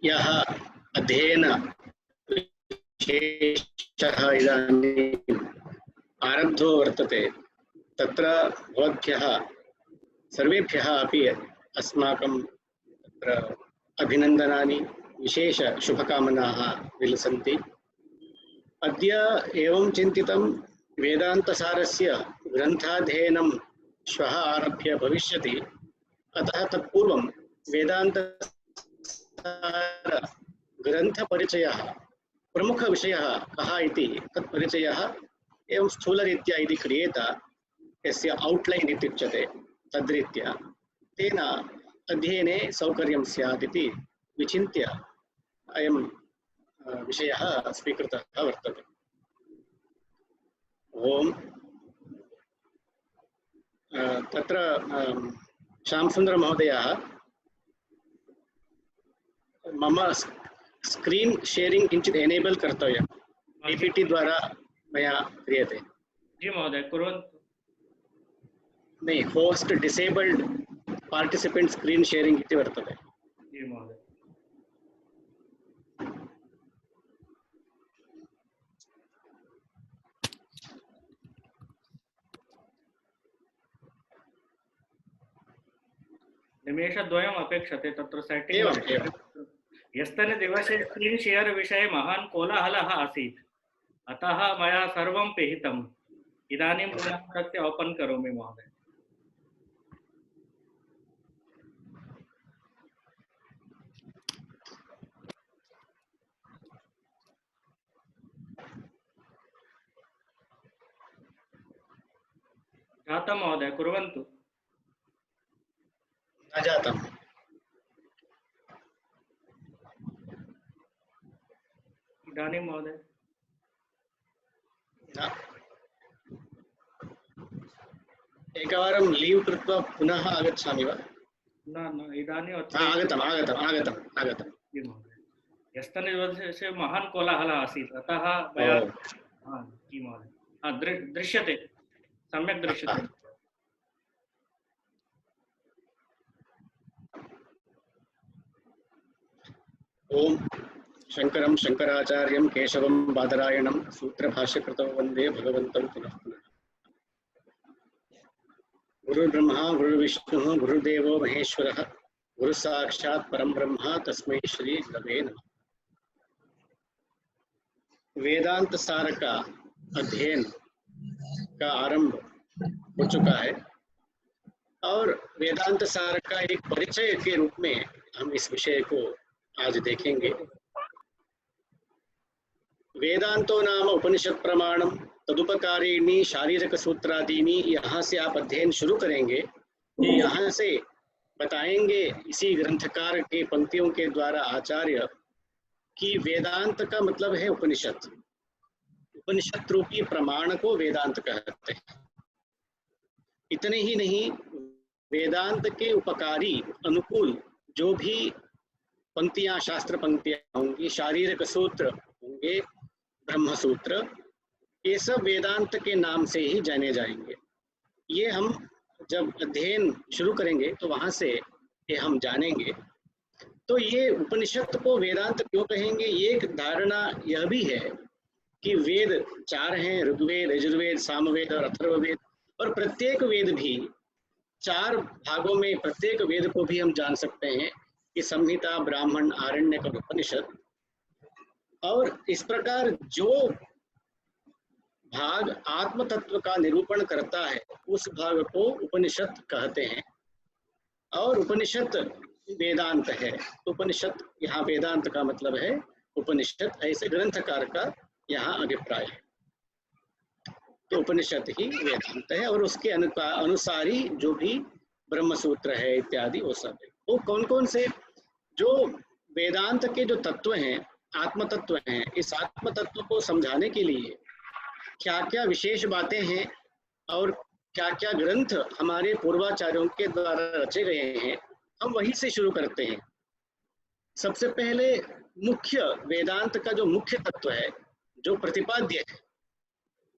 यः अध्ययन विशेषः इदानीम् आरब्धो वर्तते तत्र भवद्भ्यः सर्वेभ्यः अपि अस्माकं तत्र अभिनन्दनानि विशेष शुभकामनाः विलसन्ति। अद्य एवं चिन्तितं वेदान्तसारस्य ग्रन्थाध्ययनं श्वः आरभ्य भविष्यति। अतः तत्पूर्वं वेदान्तसार ग्रन्थपरिचयः प्रमुखविषयः कः इति तत्परिचयः एवं स्थूलरीत्या इति क्रियेत यस्य औट्लैन् इत्युच्यते तद्रीत्या तेन अध्ययने सौकर्यं स्यात् इति विचिन्त्य अयं विषयः स्वीकृतः वर्तते। ओम तत्र श्यामसुन्दर महोदयः मम स्क्रीन् शेरिंग किञ्चित् एनेबल कर्तव्यं पीपीटी द्वारा मया क्रियते। जी महोदय कुर्वन्तु। नहीं, host disabled participant screen sharing इति वर्तते। जी महोदय। निमेषद्वयम् अपेक्षते तत्र सेटिंग्। ह्यस्तनदिवसे स्क्रीन् शेर् विषये महान् कोलाहलः आसीत्, अतः मया सर्वं पिहितम्। इदानीं पुनः तस्य ओपन् करोमि महोदय। जातं महोदय, कुर्वन्तु। न जातम्। इदानीं महोदय एकवारं लीव् कृत्वा पुनः आगच्छामि वा? न इदानीम् आगतम् आगतम् आगतम् आगतम्। जी महोदय, ह्यस्तनदिवसे महान् कोलाहलः आसीत्, अतः मया जी महोदय दृश्यते, सम्यक् दृश्यते। ओम शंकरं शंकराचार्यं केशवं बादरायणं सूत्रभाष्यकृतौ वन्दे भगवन्तं पुनः पुनः। गुरुर्ब्रह्मा गुरुर्विष्णुः गुरुर्देवो महेश्वरः गुरुसाक्षात् परं ब्रह्म तस्मै श्री गुरवे नमः। वेदांत सार का अध्ययन का आरंभ हो चुका है और वेदांत सार का एक परिचय के रूप में हम इस विषय को आज देखेंगे। वेदांतो नाम उपनिषद प्रमाणम तदुपकारिणी शारीरक सूत्रादीनी, यहाँ से आप अध्ययन शुरू करेंगे। यहाँ से बताएंगे इसी ग्रंथकार के पंक्तियों के द्वारा आचार्य कि वेदांत का मतलब है उपनिषद। उपनिषद रूपी प्रमाण को वेदांत कहते हैं। इतने ही नहीं, वेदांत के उपकारी अनुकूल जो भी पंक्तियां शास्त्र पंक्तियां होंगी, शारीरिक सूत्र होंगे, ब्रह्म सूत्र, ये सब वेदांत के नाम से ही जाने जाएंगे। ये हम जब अध्ययन शुरू करेंगे तो वहां से ये हम जानेंगे। तो ये उपनिषद को वेदांत क्यों कहेंगे? एक धारणा यह भी है कि वेद 4 हैं, ऋग्वेद, यजुर्वेद, सामवेद और अथर्ववेद, और प्रत्येक वेद भी 4 भागों में, प्रत्येक वेद को भी हम जान सकते हैं कि संहिता, ब्राह्मण, आरण्यक और उपनिषद। और इस प्रकार जो भाग आत्म तत्व का निरूपण करता है उस भाग को उपनिषद कहते हैं। और उपनिषद वेदांत है। उपनिषद, यहाँ वेदांत का मतलब है उपनिषद, ऐसे ग्रंथकार का यहाँ अभिप्राय है। तो उपनिषद ही वेदांत है और उसके अनुसारी जो भी ब्रह्म सूत्र है इत्यादि वो सब है। वो कौन कौन से जो वेदांत के जो तत्व हैं, आत्म तत्व हैं, इस आत्म तत्व को समझाने के लिए क्या क्या विशेष बातें हैं और क्या क्या ग्रंथ हमारे पूर्वाचार्यों के द्वारा रचे गए हैं, हम वहीं से शुरू करते हैं। सबसे पहले मुख्य वेदांत का जो मुख्य तत्व है, जो प्रतिपाद्य है,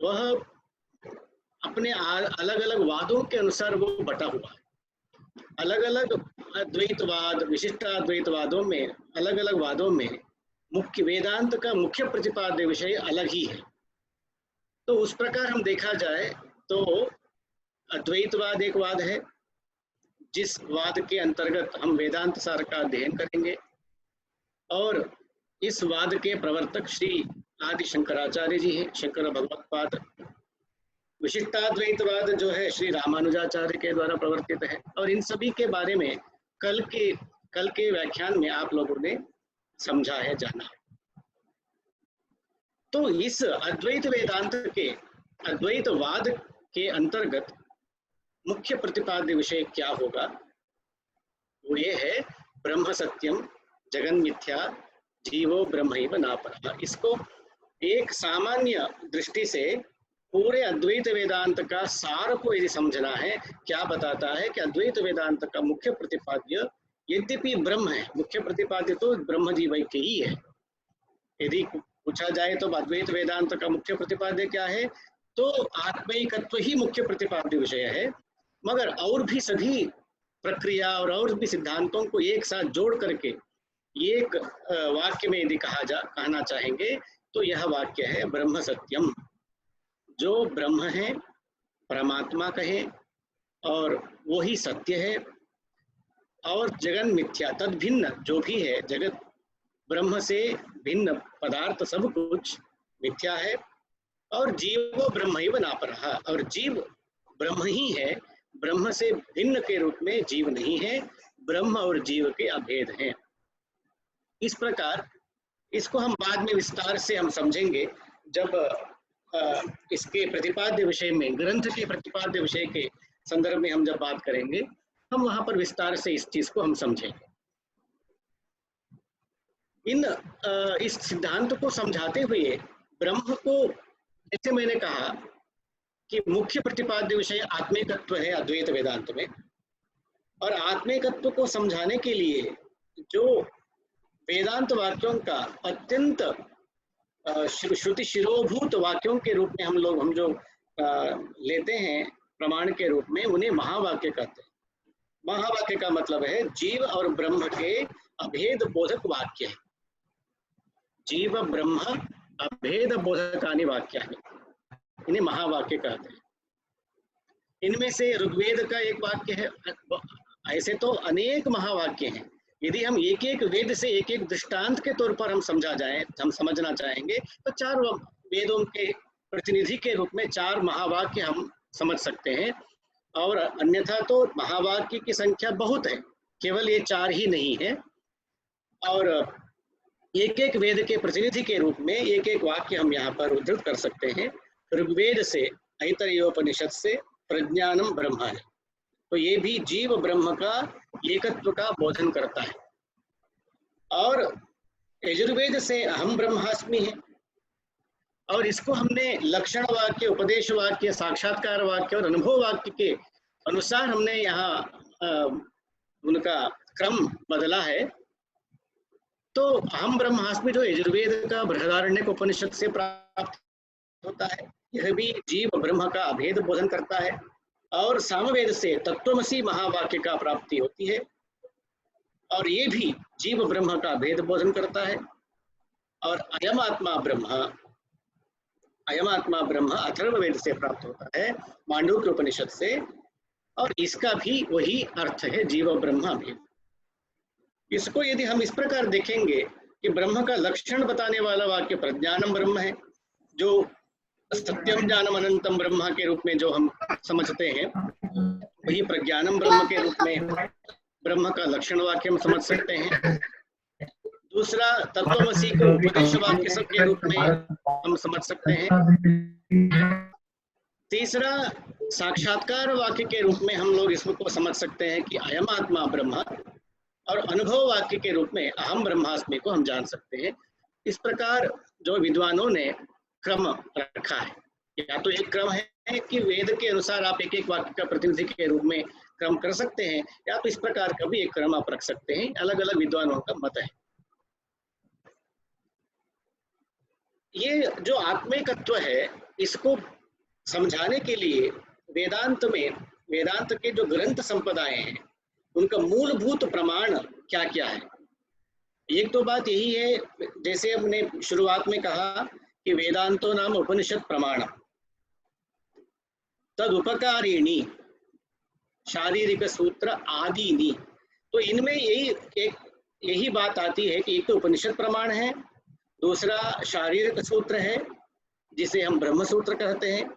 वह अपने अलग अलग वादों के अनुसार वो बटा हुआ है। अलग अलग अद्वैतवाद, विशिष्टाद्वैतवादों में, अलग अलग वादों में मुख्य वेदांत का मुख्य प्रतिपाद्य विषय अलग ही है। तो उस प्रकार हम देखा जाए तो अद्वैतवाद एक वाद है, जिस वाद के अंतर्गत हम वेदांत सार का अध्ययन करेंगे, और इस वाद के प्रवर्तक श्री आदि शंकराचार्य जी हैं, शंकर भगवत्पाद। विशिष्टाद्वैतवाद जो है श्री रामानुजाचार्य के द्वारा प्रवर्तित है, और इन सभी के बारे में कल के व्याख्यान में आप लोगों ने समझा है, जाना है। तो इस अद्वैत वेदांत के अद्वैतवाद के अंतर्गत मुख्य प्रतिपाद्य विषय क्या होगा? वो ये है ब्रह्म सत्यम जगन मिथ्या जीवो ब्रह्मैव नापरः। इसको एक सामान्य दृष्टि से पूरे अद्वैत वेदांत का सार को यदि समझना है, क्या बताता है कि अद्वैत वेदांत का मुख्य प्रतिपाद्य यद्यपि ब्रह्म है, मुख्य प्रतिपाद्य तो ब्रह्म जीवैक्य ही है। यदि पूछा जाए तो अद्वैत वेदांत का मुख्य प्रतिपाद्य क्या है, तो आत्मैकत्व ही मुख्य प्रतिपाद्य विषय है। मगर और भी सभी प्रक्रिया और भी सिद्धांतों को एक साथ जोड़ करके एक वाक्य में यदि कहना चाहेंगे तो यह वाक्य है ब्रह्म सत्यम। जो ब्रह्म है, परमात्मा कहे, और वो ही सत्य है, और जगन मिथ्या तद भिन्न जो भी है, जगत ब्रह्म से भिन्न पदार्थ सब कुछ मिथ्या है, और जीवो ब्रह्मैव नापरः, और जीव ब्रह्म ही है, ब्रह्म से भिन्न के रूप में जीव नहीं है, ब्रह्म और जीव के अभेद हैं। इस प्रकार इसको हम बाद में विस्तार से हम समझेंगे, जब इसके प्रतिपाद्य विषय में, ग्रंथ के प्रतिपाद्य विषय के संदर्भ में हम जब बात करेंगे, हम वहां पर विस्तार से इस चीज को हम समझेंगे। इस सिद्धांत को समझाते हुए ब्रह्म को, जैसे मैंने कहा कि मुख्य प्रतिपाद्य विषय आत्मिकत्व है अद्वैत वेदांत में, और आत्मिकत्व को समझाने के लिए जो वेदांत वाक्यों का अत्यंत श्रुति शिरोभूत वाक्यों के रूप में हम जो लेते हैं प्रमाण के रूप में, उन्हें महावाक्य कहते हैं। महावाक्य का मतलब है जीव और ब्रह्म के अभेद बोधक वाक्य है। जीव ब्रह्म अभेद बोधकानि वाक्य है, इन्हें महावाक्य कहते हैं। इनमें से ऋग्वेद का एक वाक्य है। ऐसे तो अनेक महावाक्य हैं। यदि हम एक एक वेद से एक एक दृष्टांत के तौर पर हम समझना चाहेंगे तो 4 वेदों के प्रतिनिधि के रूप में 4 महावाक्य हम समझ सकते हैं, और अन्यथा तो महावाक्य की संख्या बहुत है, केवल ये 4 ही नहीं है। और एक एक वेद के प्रतिनिधि के रूप में एक एक वाक्य हम यहाँ पर उद्धृत कर सकते हैं। ऋग्वेद से, ऐतरेयोपनिषद से प्रज्ञानम ब्रह्म है, तो ये भी जीव ब्रह्म का एकत्व का बोधन करता है। और यजुर्वेद से अहम ब्रह्मास्मि है, और इसको हमने लक्षण वाक्य, उपदेश वाक्य, साक्षात्कार वाक्य और अनुभव वाक्य के अनुसार हमने यहाँ उनका क्रम बदला है। तो अहम ब्रह्मास्मि जो यजुर्वेद का बृहदारण्यक उपनिषद से प्राप्त होता है, यह भी जीव ब्रह्म का अभेद बोधन करता है। और सामवेद से तत्त्वमसि महावाक्य का प्राप्ति होती है, और ये भी जीव ब्रह्म का भेद बोधन करता है। और अयम आत्मा ब्रह्म अथर्ववेद से प्राप्त होता है, मांडूक्य उपनिषद से, और इसका भी वही अर्थ है, जीव ब्रह्म भेद। इसको यदि हम इस प्रकार देखेंगे कि ब्रह्म का लक्षण बताने वाला वाक्य प्रज्ञानम ब्रह्म है, जो सत्यम ज्ञानम अनंतम ब्रह्म के रूप में जो हम समझते हैं, वही प्रज्ञानम ब्रह्म के रूप में ब्रह्म का लक्षण वाक्य हम समझ सकते हैं। दूसरा, तत्त्वमसि को उपदेश वाक्य सब के रूप में हम समझ सकते हैं। तीसरा, साक्षात्कार वाक्य के रूप में हम लोग इसको समझ सकते हैं कि अयम आत्मा ब्रह्म, और अनुभव वाक्य के रूप में अहम ब्रह्मास्मि को हम जान सकते हैं। इस प्रकार जो विद्वानों ने क्रम रखा है, या तो एक क्रम है कि वेद के अनुसार आप एक एक वाक्य का प्रतिनिधि के रूप में क्रम कर सकते हैं, या तो इस प्रकार का भी एक क्रम आप रख सकते हैं। अलग अलग विद्वानों का मत है। ये जो आत्मिकत्व है, इसको समझाने के लिए वेदांत के जो ग्रंथ संपदाएं हैं, उनका मूलभूत प्रमाण क्या क्या है। एक तो बात यही है, जैसे हमने शुरुआत में कहा कि वेदांतो नाम उपनिषद प्रमाण तद उपकारिणी शारीरिक सूत्र आदिनी। तो इनमें यही बात आती है कि एक तो उपनिषद प्रमाण है, दूसरा शारीरिक सूत्र है जिसे हम ब्रह्म सूत्र कहते हैं,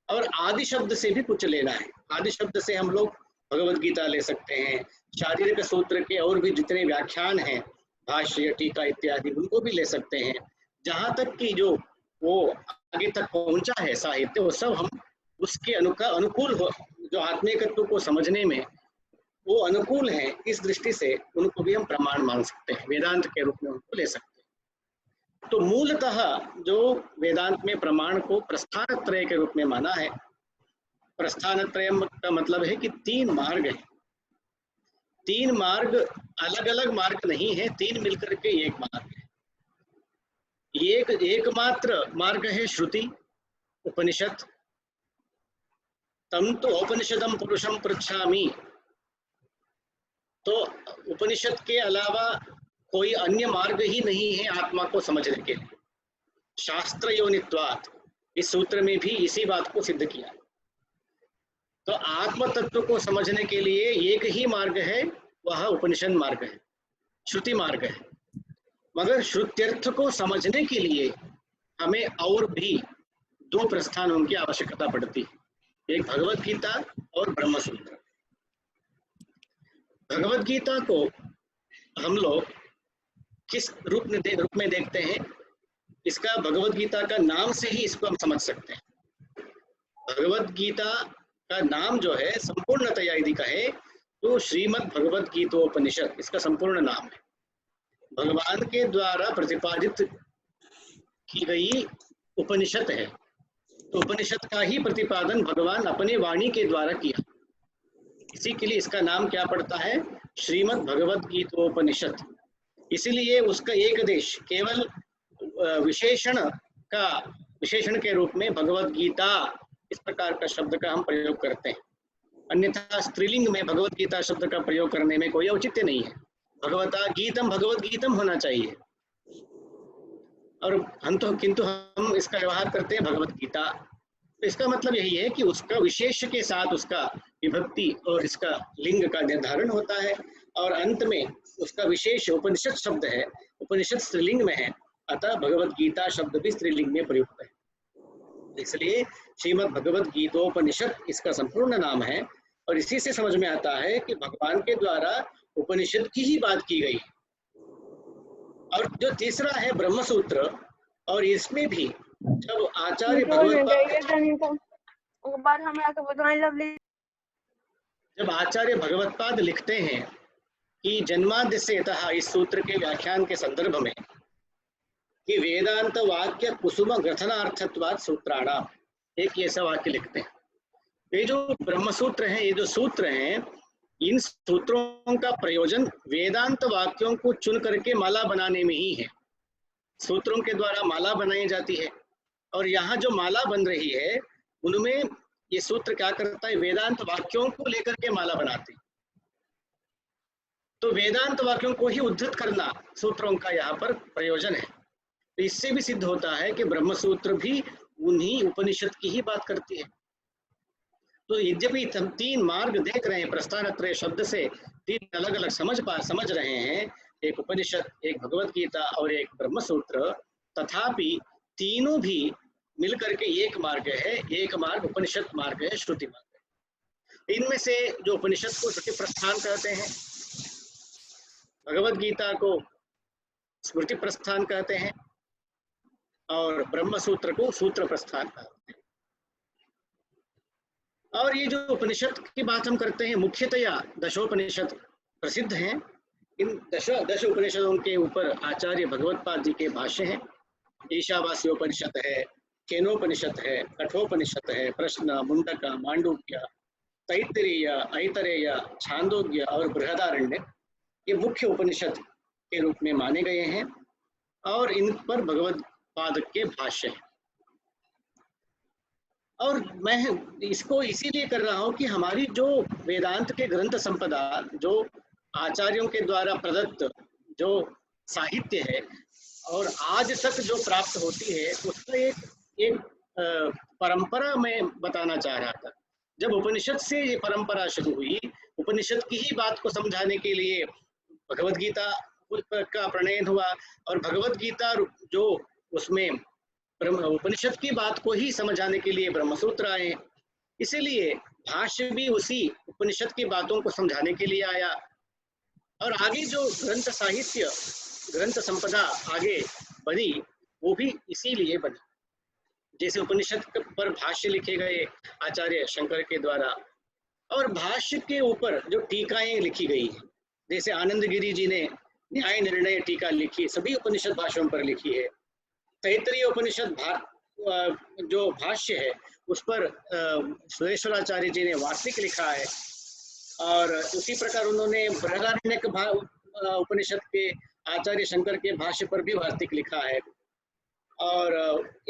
और आदि शब्द से भी कुछ लेना है। आदि शब्द से हम लोग भगवद गीता ले सकते हैं, शारीरिक सूत्र के और भी जितने व्याख्यान हैं, भाष्य टीका इत्यादि, उनको भी ले सकते हैं। जहाँ तक कि जो वो आगे तक पहुंचा है साहित्य, वो सब हम उसके अनुकूल हो, जो आत्मिकत्व को समझने में वो अनुकूल है, इस दृष्टि से उनको भी हम प्रमाण मान सकते हैं, वेदांत के रूप में उनको ले सकते हैं। तो मूलतः जो वेदांत में प्रमाण को प्रस्थानत्रय के रूप में माना है, प्रस्थानत्रय का मतलब है कि 3 मार्ग है। 3 मार्ग अलग अलग मार्ग नहीं है, 3 मिलकर के एक मार्ग है। एकमात्र मार्ग है श्रुति उपनिषद। तम तो उपनिषदम पुरुषम पृच्छामि, तो उपनिषद के अलावा कोई अन्य मार्ग ही नहीं है आत्मा को समझने के लिए। शास्त्र योनित्वात्, इस सूत्र में भी इसी बात को सिद्ध किया। तो आत्म तत्व को समझने के लिए एक ही मार्ग है, वह उपनिषद मार्ग है, श्रुति मार्ग है। मगर श्रुत्यर्थ को समझने के लिए हमें और भी 2 प्रस्थानों की आवश्यकता पड़ती है, एक भगवद गीता और ब्रह्म सूत्र। भगवद गीता को हम लोग किस रूप में देखते हैं, इसका भगवद गीता का नाम से ही इसको हम समझ सकते हैं। भगवद गीता का नाम जो है संपूर्णतया यदि कहे तो श्रीमद् भगवद गीतोपनिषद इसका संपूर्ण नाम है। भगवान के द्वारा प्रतिपादित की गई उपनिषद है, तो उपनिषद का ही प्रतिपादन भगवान अपने वाणी के द्वारा किया, इसी के लिए इसका नाम क्या पड़ता है, श्रीमद् भगवद गीतोपनिषद। इसीलिए उसका एक देश केवल विशेषण के रूप में भगवद गीता इस प्रकार का शब्द का हम प्रयोग करते हैं। अन्यथा स्त्रीलिंग में भगवद गीता शब्द का प्रयोग करने में कोई औचित्य नहीं है। भगवता गीतम भगवद गीतम होना चाहिए, और किंतु हम इसका व्यवहार करते हैं भगवद गीता। तो इसका मतलब यही है कि उसका विशेष के साथ उसका विभक्ति और इसका लिंग का निर्धारण होता है, और अंत में उसका विशेष उपनिषद शब्द है, उपनिषद स्त्रीलिंग में है, अतः भगवद गीता शब्द भी स्त्रीलिंग में प्रयुक्त है। इसलिए श्रीमद् भगवद गीतोपनिषद इसका संपूर्ण नाम है, और इसी से समझ में आता है कि भगवान के द्वारा उपनिषद की ही बात की गई। और जो तीसरा है ब्रह्म सूत्र, और इसमें भी जब आचार्य भगवत्पाद लिखते हैं कि जन्माद्य से अतः इस सूत्र के व्याख्यान के संदर्भ में कि वेदांत वाक्य कुसुम ग्रथनार्थत्वात् सूत्राणाम, एक ऐसा वाक्य लिखते हैं। ये जो ब्रह्म सूत्र हैं, ये जो सूत्र हैं, इन सूत्रों का प्रयोजन वेदांत वाक्यों को चुन करके माला बनाने में ही है। सूत्रों के द्वारा माला बनाई जाती है, और यहाँ जो माला बन रही है उनमें ये सूत्र क्या करता है, वेदांत वाक्यों को लेकर के माला बनाते हैं। तो वेदांत वाक्यों को ही उद्धृत करना सूत्रों का यहाँ पर प्रयोजन है। तो इससे भी सिद्ध होता है कि ब्रह्म सूत्र भी उन्हीं उपनिषद की ही बात करती है। तो यद्यपि हम 3 मार्ग देख रहे हैं, प्रस्थानत्रय शब्द से 3 अलग अलग समझ रहे हैं, एक उपनिषद, एक भगवद गीता और एक ब्रह्म सूत्र, तथापि तीनों भी मिलकर के एक मार्ग है। एक मार्ग उपनिषद मार्ग है, श्रुति मार्ग है। इनमें से जो उपनिषद को श्रुति प्रस्थान कहते हैं, भगवद गीता को स्मृति प्रस्थान कहते हैं, और ब्रह्म सूत्र को सूत्र प्रस्थान कहते हैं। और ये जो उपनिषद की बात हम करते हैं, मुख्यतया दशोपनिषद प्रसिद्ध हैं। इन दश उपनिषदों के ऊपर आचार्य भगवत्पाद जी के भाष्य हैं। ईशावास्योपनिषद है, केनोपनिषद है, कठोपनिषद है, प्रश्न, मुंडक, मांडुक्य, तैत्तिरीय, ऐतरेय, छांदोग्य और बृहदारण्य ये मुख्य उपनिषद के रूप में माने गए हैं, और इन पर भगवत्पाद के भाष्य हैं। और मैं इसको इसीलिए कर रहा हूँ कि हमारी जो वेदांत के ग्रंथ संपदा, जो आचार्यों के द्वारा प्रदत्त जो साहित्य है और आज तक जो प्राप्त होती है, उसका एक परंपरा मैं बताना चाह रहा था। जब उपनिषद से ये परंपरा शुरू हुई, उपनिषद की ही बात को समझाने के लिए भगवत गीता का प्रणयन हुआ, और भगवत गीता जो उसमें उपनिषद की बात को ही समझाने के लिए ब्रह्मसूत्र आए। इसीलिए भाष्य भी उसी उपनिषद की बातों को समझाने के लिए आया, और आगे जो ग्रंथ साहित्य, ग्रंथ संपदा आगे बनी, वो भी इसीलिए बनी। जैसे उपनिषद पर भाष्य लिखे गए आचार्य शंकर के द्वारा, और भाष्य के ऊपर जो टीकाएं लिखी गई हैं, जैसे आनंद गिरी जी ने न्याय निर्णय टीका लिखी, सभी उपनिषद भाष्यों पर लिखी है। तैत्तरीय उपनिषद जो भाष्य है उस पर सुरेश्वराचार्य जी ने वार्तिक लिखा है, और उसी प्रकार उन्होंने बृहदारण्यक उपनिषद के आचार्य शंकर के भाष्य पर भी वार्तिक लिखा है, और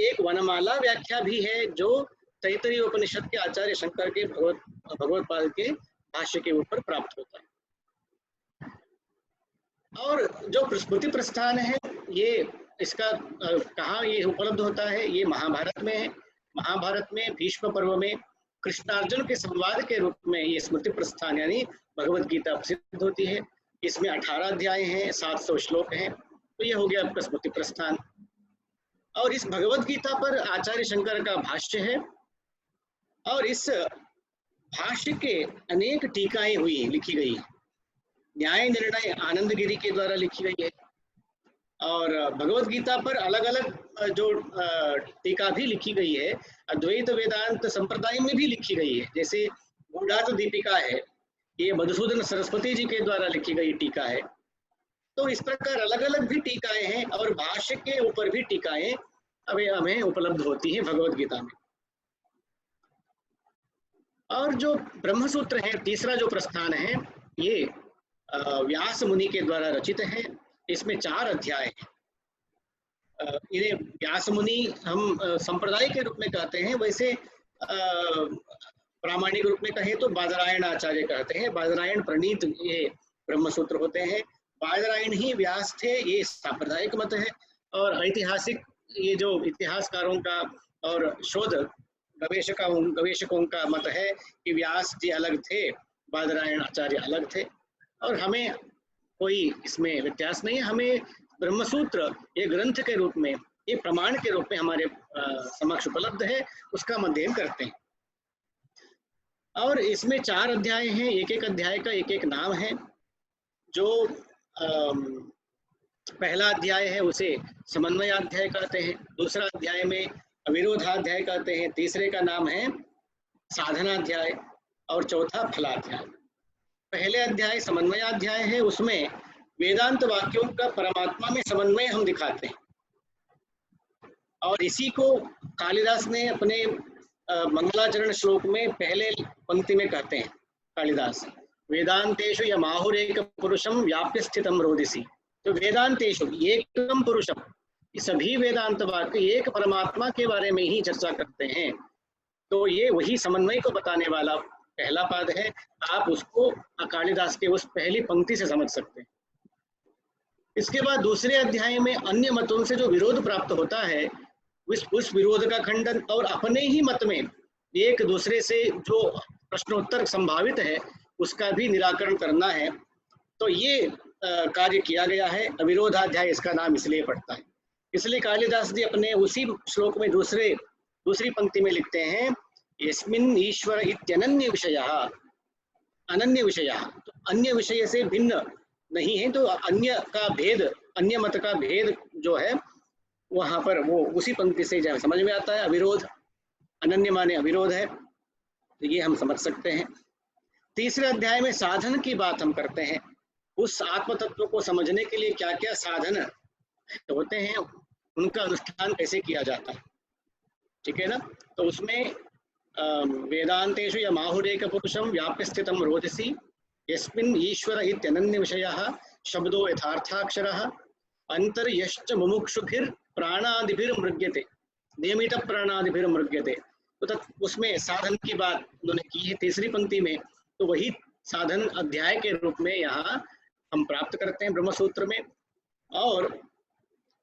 एक वनमाला व्याख्या भी है जो तैत्तरीय उपनिषद के आचार्य शंकर के भगवत्पाद के भाष्य के ऊपर प्राप्त होता है। और जो स्मृति प्रस्थान है, ये इसका कहाँ ये उपलब्ध होता है? ये महाभारत में है। महाभारत में भीष्म पर्व में कृष्णार्जुन के संवाद के रूप में ये स्मृति प्रस्थान यानी भगवत गीता प्रसिद्ध होती है। इसमें 18 अध्याय हैं, 700 श्लोक हैं, तो ये हो गया आपका स्मृति प्रस्थान। और इस भगवत गीता पर आचार्य शंकर का भाष्य है, और इस भाष्य के अनेक टीकाएं हुई लिखी गई। न्याय निर्णय आनंद गिरी के द्वारा लिखी गई है, और भगवत गीता पर अलग अलग जो टीका भी लिखी गई है, अद्वैत वेदांत संप्रदाय में भी लिखी गई है। जैसे गूढ़ार्थ दीपिका है, ये मधुसूदन सरस्वती जी के द्वारा लिखी गई टीका है। तो इस प्रकार अलग अलग भी टीकाएं हैं, और भाष्य के ऊपर भी टीकाएं हमें उपलब्ध होती है भगवत गीता में। और जो ब्रह्मसूत्र है, तीसरा जो प्रस्थान है, ये व्यास मुनि के द्वारा रचित है। इसमें 4 अध्याय हैं। इन्हें व्यास मुनि हम संप्रदाय के रूप में कहते हैं, वैसे प्रामाणिक रूप में कहें तो बादरायण आचार्य कहते हैं। बादरायण प्रणीत ये ब्रह्मसूत्र होते हैं। बादरायण ही व्यास थे, ये सांप्रदायिक मत है। और ऐतिहासिक ये जो इतिहासकारों का और शोध गवेषकों का मत है कि व्यास जी अलग थे, बादरायण आचार्य अलग थे, और हमें कोई इसमें व्यत्यास नहीं है। हमें ब्रह्मसूत्र ये ग्रंथ के रूप में, ये प्रमाण के रूप में हमारे समक्ष उपलब्ध है, उसका हम अध्ययन करते हैं। और इसमें 4 अध्याय हैं, एक एक अध्याय का एक एक नाम है। जो पहला अध्याय है उसे समन्वयाध्याय कहते हैं, दूसरा अध्याय में अविरोधाध्याय कहते हैं, तीसरे का नाम है साधनाध्याय, और चौथा फलाध्याय। पहले अध्याय समन्वयाध्याय है, उसमें वेदांत वाक्यों का परमात्मा में समन्वय हम दिखाते हैं, और इसी को कालिदास ने अपने मंगलाचरण श्लोक में पहले पंक्ति में कहते हैं। कालिदास वेदांतेषु यमाहुरेक पुरुषम व्याप्य स्थितम रोदिसी। तो वेदांतेषु एकम पुरुषम, सभी वेदांत वाक्य एक परमात्मा के बारे में ही चर्चा करते हैं। तो ये वही समन्वय को बताने वाला पहला पद है। आप उसको कालिदास के उस पहली पंक्ति से समझ सकते हैं। इसके बाद दूसरे अध्याय में अन्य मतों से जो विरोध प्राप्त होता है, उस विरोध का खंडन, और अपने ही मत में एक दूसरे से जो प्रश्नोत्तर संभावित है उसका भी निराकरण करना है। तो ये कार्य किया गया है। अविरोधाध्याय इसका नाम इसलिए पड़ता है। इसलिए कालिदास जी अपने उसी श्लोक में दूसरी पंक्ति में लिखते हैं, यस्मिन् ईश्वर इत्यनन्य विषयः, अनन्य विषयः। तो अन्य विषय से भिन्न नहीं है, तो अन्य का भेद, अन्य मत का भेद जो है वहां पर वो उसी पंक्ति से जो समझ में आता है। अविरोध, अनन्य माने अविरोध है, तो ये हम समझ सकते हैं। तीसरे अध्याय में साधन की बात हम करते हैं। उस आत्म तत्व को समझने के लिए क्या क्या साधन होते हैं, उनका अनुष्ठान कैसे किया जाता है, ठीक है ना। तो उसमें वेदांतेषु यमाहुरेक पुरुषम व्याप्य स्थितम रोदिसी, यस्मिन् ईश्वर इत्यनन्य विषयः, शब्दो यथार्थाक्षरः, अंतर्यश्च मुमुक्षुभिर् प्राणादिभिर्मृग्यते, नियमित प्राणादिभिर्मृग्यते। तो उसमें साधन की बात उन्होंने की है तीसरी पंक्ति में, तो वही साधन अध्याय के रूप में यहाँ हम प्राप्त करते हैं ब्रह्म सूत्र में। और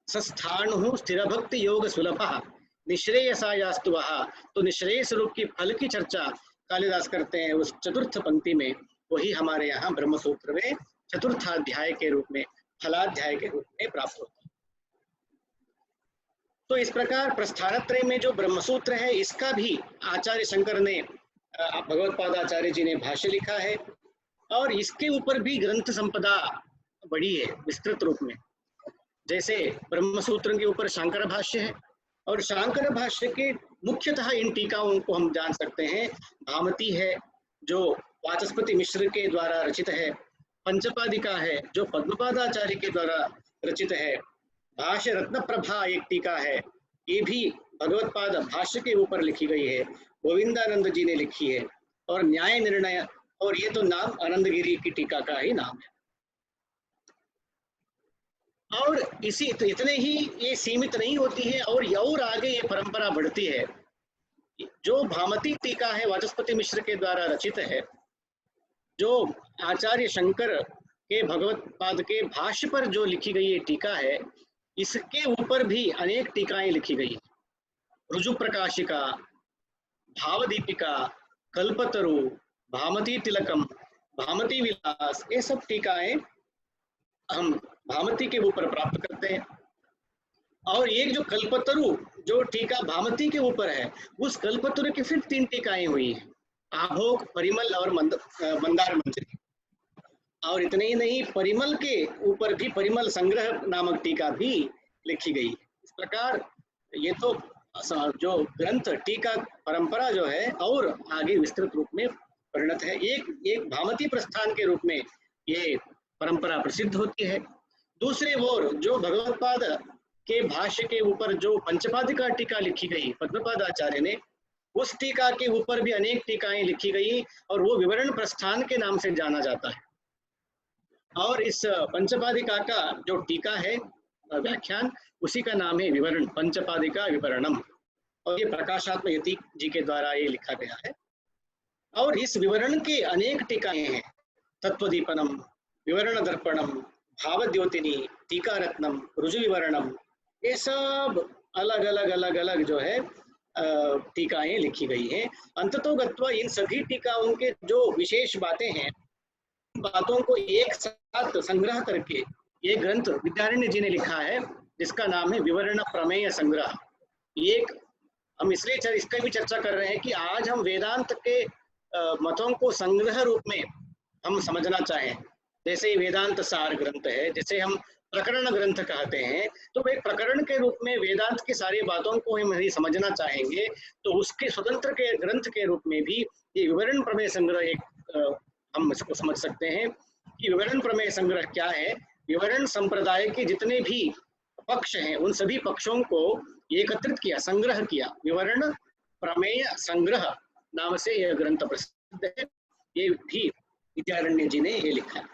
सस्थाणु स्थिर भक्ति योग सुलभ निश्रेयसायास्तु वहा, तो निश्रेय स्वरूप की फल की चर्चा कालिदास करते हैं उस चतुर्थ पंक्ति में, वही हमारे यहाँ ब्रह्म सूत्र में चतुर्थाध्याय के रूप में, फलाध्याय के रूप में प्राप्त होता है। तो इस प्रकार प्रस्थानत्रय में जो ब्रह्मसूत्र है, इसका भी आचार्य शंकर ने, भगवत्पाद आचार्य जी ने भाष्य लिखा है, और इसके ऊपर भी ग्रंथ संपदा बड़ी है विस्तृत रूप में। जैसे ब्रह्मसूत्र के ऊपर शांकर भाष्य है, और शांकर भाष्य के मुख्यतः इन टीकाओं को हम जान सकते हैं। भामती है जो वाचस्पति मिश्र के द्वारा रचित है, पंचपादिका है जो पद्मपादाचार्य के द्वारा रचित है, भाष्य रत्न प्रभा एक टीका है, ये भी भगवत्पाद भाष्य के ऊपर लिखी गई है, गोविंदानंद जी ने लिखी है, और न्याय निर्णय, और ये तो नाम आनंदगिरी की टीका का ही नाम है। और इसी तो इतने ही ये सीमित नहीं होती है, और आगे ये परंपरा बढ़ती है। जो भामती टीका है वाचस्पति मिश्र के द्वारा रचित है, जो आचार्य शंकर के भगवत्पाद के भाष्य पर जो लिखी गई ये टीका है, इसके ऊपर भी अनेक टीकाएं लिखी गई। रुजु प्रकाशिका, भावदीपिका, कल्पतरु, भामती तिलकम, भामती विलास, ये सब टीकाएं हम भामती के ऊपर प्राप्त करते हैं। और एक जो कल्पतरु जो टीका भामती के ऊपर है, उस कल्पतरु की फिर 3 टीकाएं हुई हैं, आभोग, परिमल और मंदार मंजरी। और इतने ही नहीं, परिमल के ऊपर भी परिमल संग्रह नामक टीका भी लिखी गई। इस प्रकार ये तो जो ग्रंथ टीका परंपरा जो है और आगे विस्तृत रूप में परिणत है। एक भामती प्रस्थान के रूप में ये परंपरा प्रसिद्ध होती है। दूसरे ओर जो भगवत्पाद के भाष्य के ऊपर जो पंचपादिका टीका लिखी गई पद्मपादाचार्य ने, उस टीका के ऊपर भी अनेक टीकाएं लिखी गई, और वो विवरण प्रस्थान के नाम से जाना जाता है। और इस पंचपादिका का जो टीका है व्याख्यान, उसी का नाम है विवरण, पंचपादिका विवरणम, और ये प्रकाशात्म यति जी के द्वारा ये लिखा गया है। और इस विवरण के अनेक टीकाएं हैं, तत्वदीपनम, विवरण दर्पणम, भावद्योतिनी, टीका रत्नम, रुजु विवरणम, ये सब अलग अलग जो है टीकाएं लिखी गई हैं। अंततोगत्वा इन सभी टीकाओं के जो विशेष बातें हैं, बातों को एक साथ संग्रह करके ये ग्रंथ विद्यारण्य जी ने लिखा है, जिसका नाम है विवरण प्रमेय संग्रह। एक हम इसलिए इसका भी चर्चा कर रहे हैं कि आज हम वेदांत के मतों को संग्रह रूप में हम समझना चाहें। जैसे वेदांत सार ग्रंथ है, जैसे हम प्रकरण ग्रंथ कहते हैं, तो एक प्रकरण के रूप में वेदांत की सारी बातों को हम यदि समझना चाहेंगे, तो उसके स्वतंत्र के ग्रंथ के रूप में भी ये विवरण प्रमेय संग्रह एक हम इसको समझ सकते हैं कि विवरण प्रमेय संग्रह क्या है। विवरण संप्रदाय के जितने भी पक्ष हैं, उन सभी पक्षों को एकत्रित किया, संग्रह किया, विवरण प्रमेय संग्रह नाम से यह ग्रंथ प्रसिद्ध है। ये भी विद्यारण्य जी ने ये लिखा है।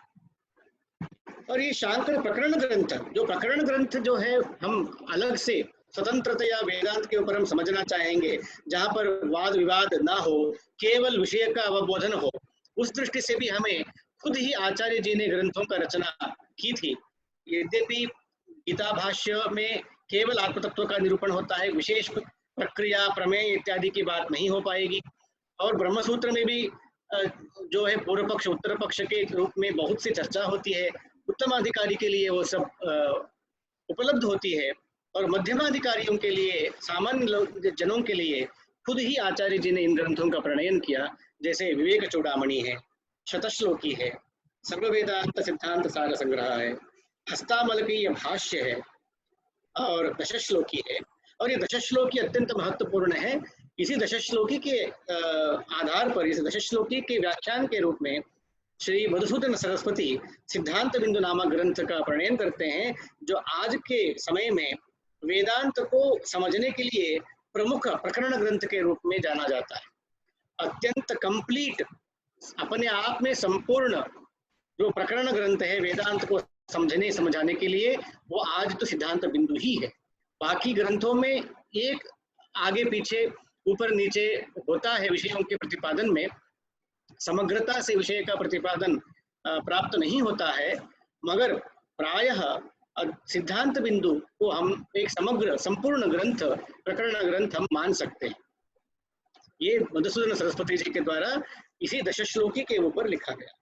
और ये शांकर प्रकरण ग्रंथ, जो प्रकरण ग्रंथ जो है, हम अलग से स्वतंत्रतया वेदांत के ऊपर हम समझना चाहेंगे, जहाँ पर वाद विवाद ना हो, केवल विषय का अवबोधन हो, उस दृष्टि से भी हमें खुद ही आचार्य जी ने ग्रंथों का रचना की थी। यद्यपि गीता भाष्य में केवल आत्मतत्व का निरूपण होता है, विशेष प्रक्रिया प्रमेय इत्यादि की बात नहीं हो पाएगी। और ब्रह्मसूत्र में भी जो है पूर्व पक्ष उत्तर पक्ष के रूप में बहुत सी चर्चा होती है, उत्तमाधिकारी के लिए वो सब उपलब्ध होती है, और मध्यमाधिकारियों के लिए, सामान्य जनों के लिए खुद ही आचार्य जी ने इन ग्रंथों का प्रणयन किया। जैसे विवेक चूड़ामणि है, शतश्लोकी है, सर्ववेदांत सिद्धांत सार संग्रह है, हस्तामलकीय भाष्य है, और दशश्लोकी है। और ये दशश्लोकी अत्यंत महत्वपूर्ण है। इसी दशश्लोकी के आधार पर, इस दशश्लोकी के व्याख्यान के रूप में श्री मधुसूदन सरस्वती सिद्धांत बिंदु नामक ग्रंथ का प्रणयन करते हैं, जो आज के समय में वेदांत को समझने के लिए प्रमुख प्रकरण ग्रंथ के रूप में जाना जाता है। अत्यंत कंप्लीट, अपने आप में संपूर्ण जो प्रकरण ग्रंथ है वेदांत को समझने समझाने के लिए, वो आज तो सिद्धांत बिंदु ही है। बाकी ग्रंथों में एक आगे पीछे ऊपर नीचे होता है विषयों के प्रतिपादन में, समग्रता से विषय का प्रतिपादन प्राप्त नहीं होता है, मगर प्रायः सिद्धांत बिंदु को हम एक समग्र संपूर्ण ग्रंथ, प्रकरण ग्रंथ हम मान सकते हैं। ये मधुसूदन सरस्वती जी के द्वारा इसी दशश्लोकी के ऊपर लिखा गया।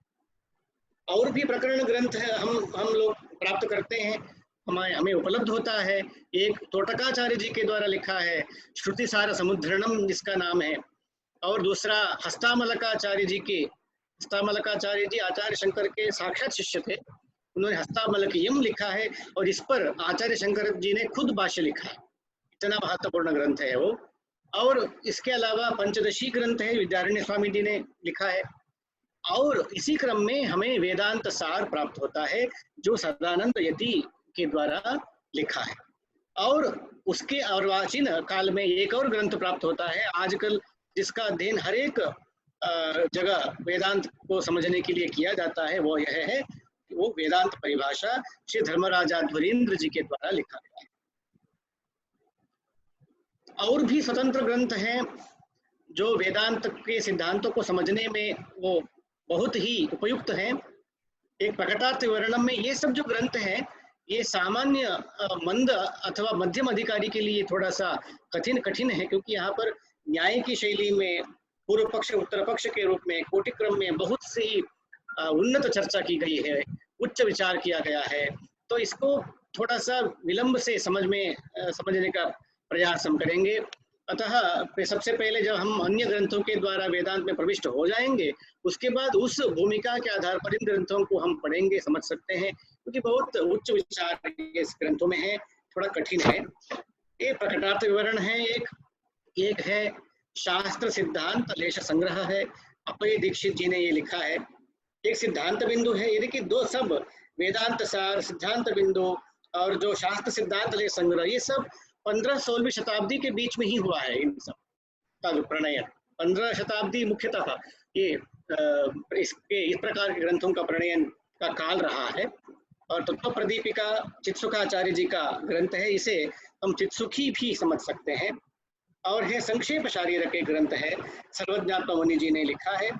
और भी प्रकरण ग्रंथ है हम लोग प्राप्त करते हैं, हमें उपलब्ध होता है। एक तोटकाचार्य जी के द्वारा लिखा है श्रुति सार समुद्रणम जिसका नाम है, और दूसरा हस्तामलकाचार्य जी के, हस्तामलकाचार्य जी आचार्य शंकर के साक्षात शिष्य थे, उन्होंने हस्तामलकीयम लिखा है और इस पर आचार्य शंकर जी ने खुद भाष्य लिखा है। इतना महत्वपूर्ण ग्रंथ है वो। और इसके अलावा पंचदशी ग्रंथ है, विद्यारण्य स्वामी जी ने लिखा है। और इसी क्रम में हमें वेदांत सार प्राप्त होता है जो सदानंद यति के द्वारा लिखा है। और उसके अर्वाचीन काल में एक और ग्रंथ प्राप्त होता है आजकल, जिसका अध्ययन हर एक जगह वेदांत को समझने के लिए किया जाता है, वो यह है कि वो वेदांत परिभाषा श्री धर्मराजा ध्वरीन्द्र जी के द्वारा लिखा गया है। और भी स्वतंत्र ग्रंथ हैं जो वेदांत के सिद्धांतों को समझने में वो बहुत ही उपयुक्त हैं। एक प्रकटार्थ विवरणम में ये सब जो ग्रंथ हैं ये सामान्य मंद अथवा मध्यम अधिकारी के लिए थोड़ा सा कठिन है, क्योंकि यहाँ पर न्याय की शैली में पूर्व पक्ष उत्तर पक्ष के रूप में कोटि क्रम में बहुत सी उन्नत चर्चा की गई है, उच्च विचार किया गया है। तो इसको थोड़ा सा विलंब से समझने का प्रयास हम करेंगे। अतः सबसे पहले जब हम अन्य ग्रंथों के द्वारा वेदांत में प्रविष्ट हो जाएंगे, उसके बाद उस भूमिका के आधार पर इन ग्रंथों को हम पढ़ेंगे, समझ सकते हैं, क्योंकि बहुत उच्च विचार इस ग्रंथों में है, थोड़ा कठिन है। ये प्रकटार्थ विवरण है, एक है शास्त्र सिद्धांत लेश संग्रह है, अपय दीक्षित जी ने ये लिखा है। एक सिद्धांत बिंदु है, ये देखिए दो सब वेदांत सार, सिद्धांत बिंदु और जो शास्त्र सिद्धांत लेश संग्रह, ये सब 15-16वीं शताब्दी के बीच में ही हुआ है। इन सब का जो प्रणयन 15 शताब्दी मुख्यतः ये इस प्रकार के ग्रंथों का प्रणयन का काल रहा है। और तत्व प्रदीपिका चित्सुखाचार्य जी का ग्रंथ है, इसे हम चित्सुखी भी समझ सकते हैं। और है संक्षेप शारीरक एक ग्रंथ है, सर्वज्ञात्मा मुनि जी ने लिखा है।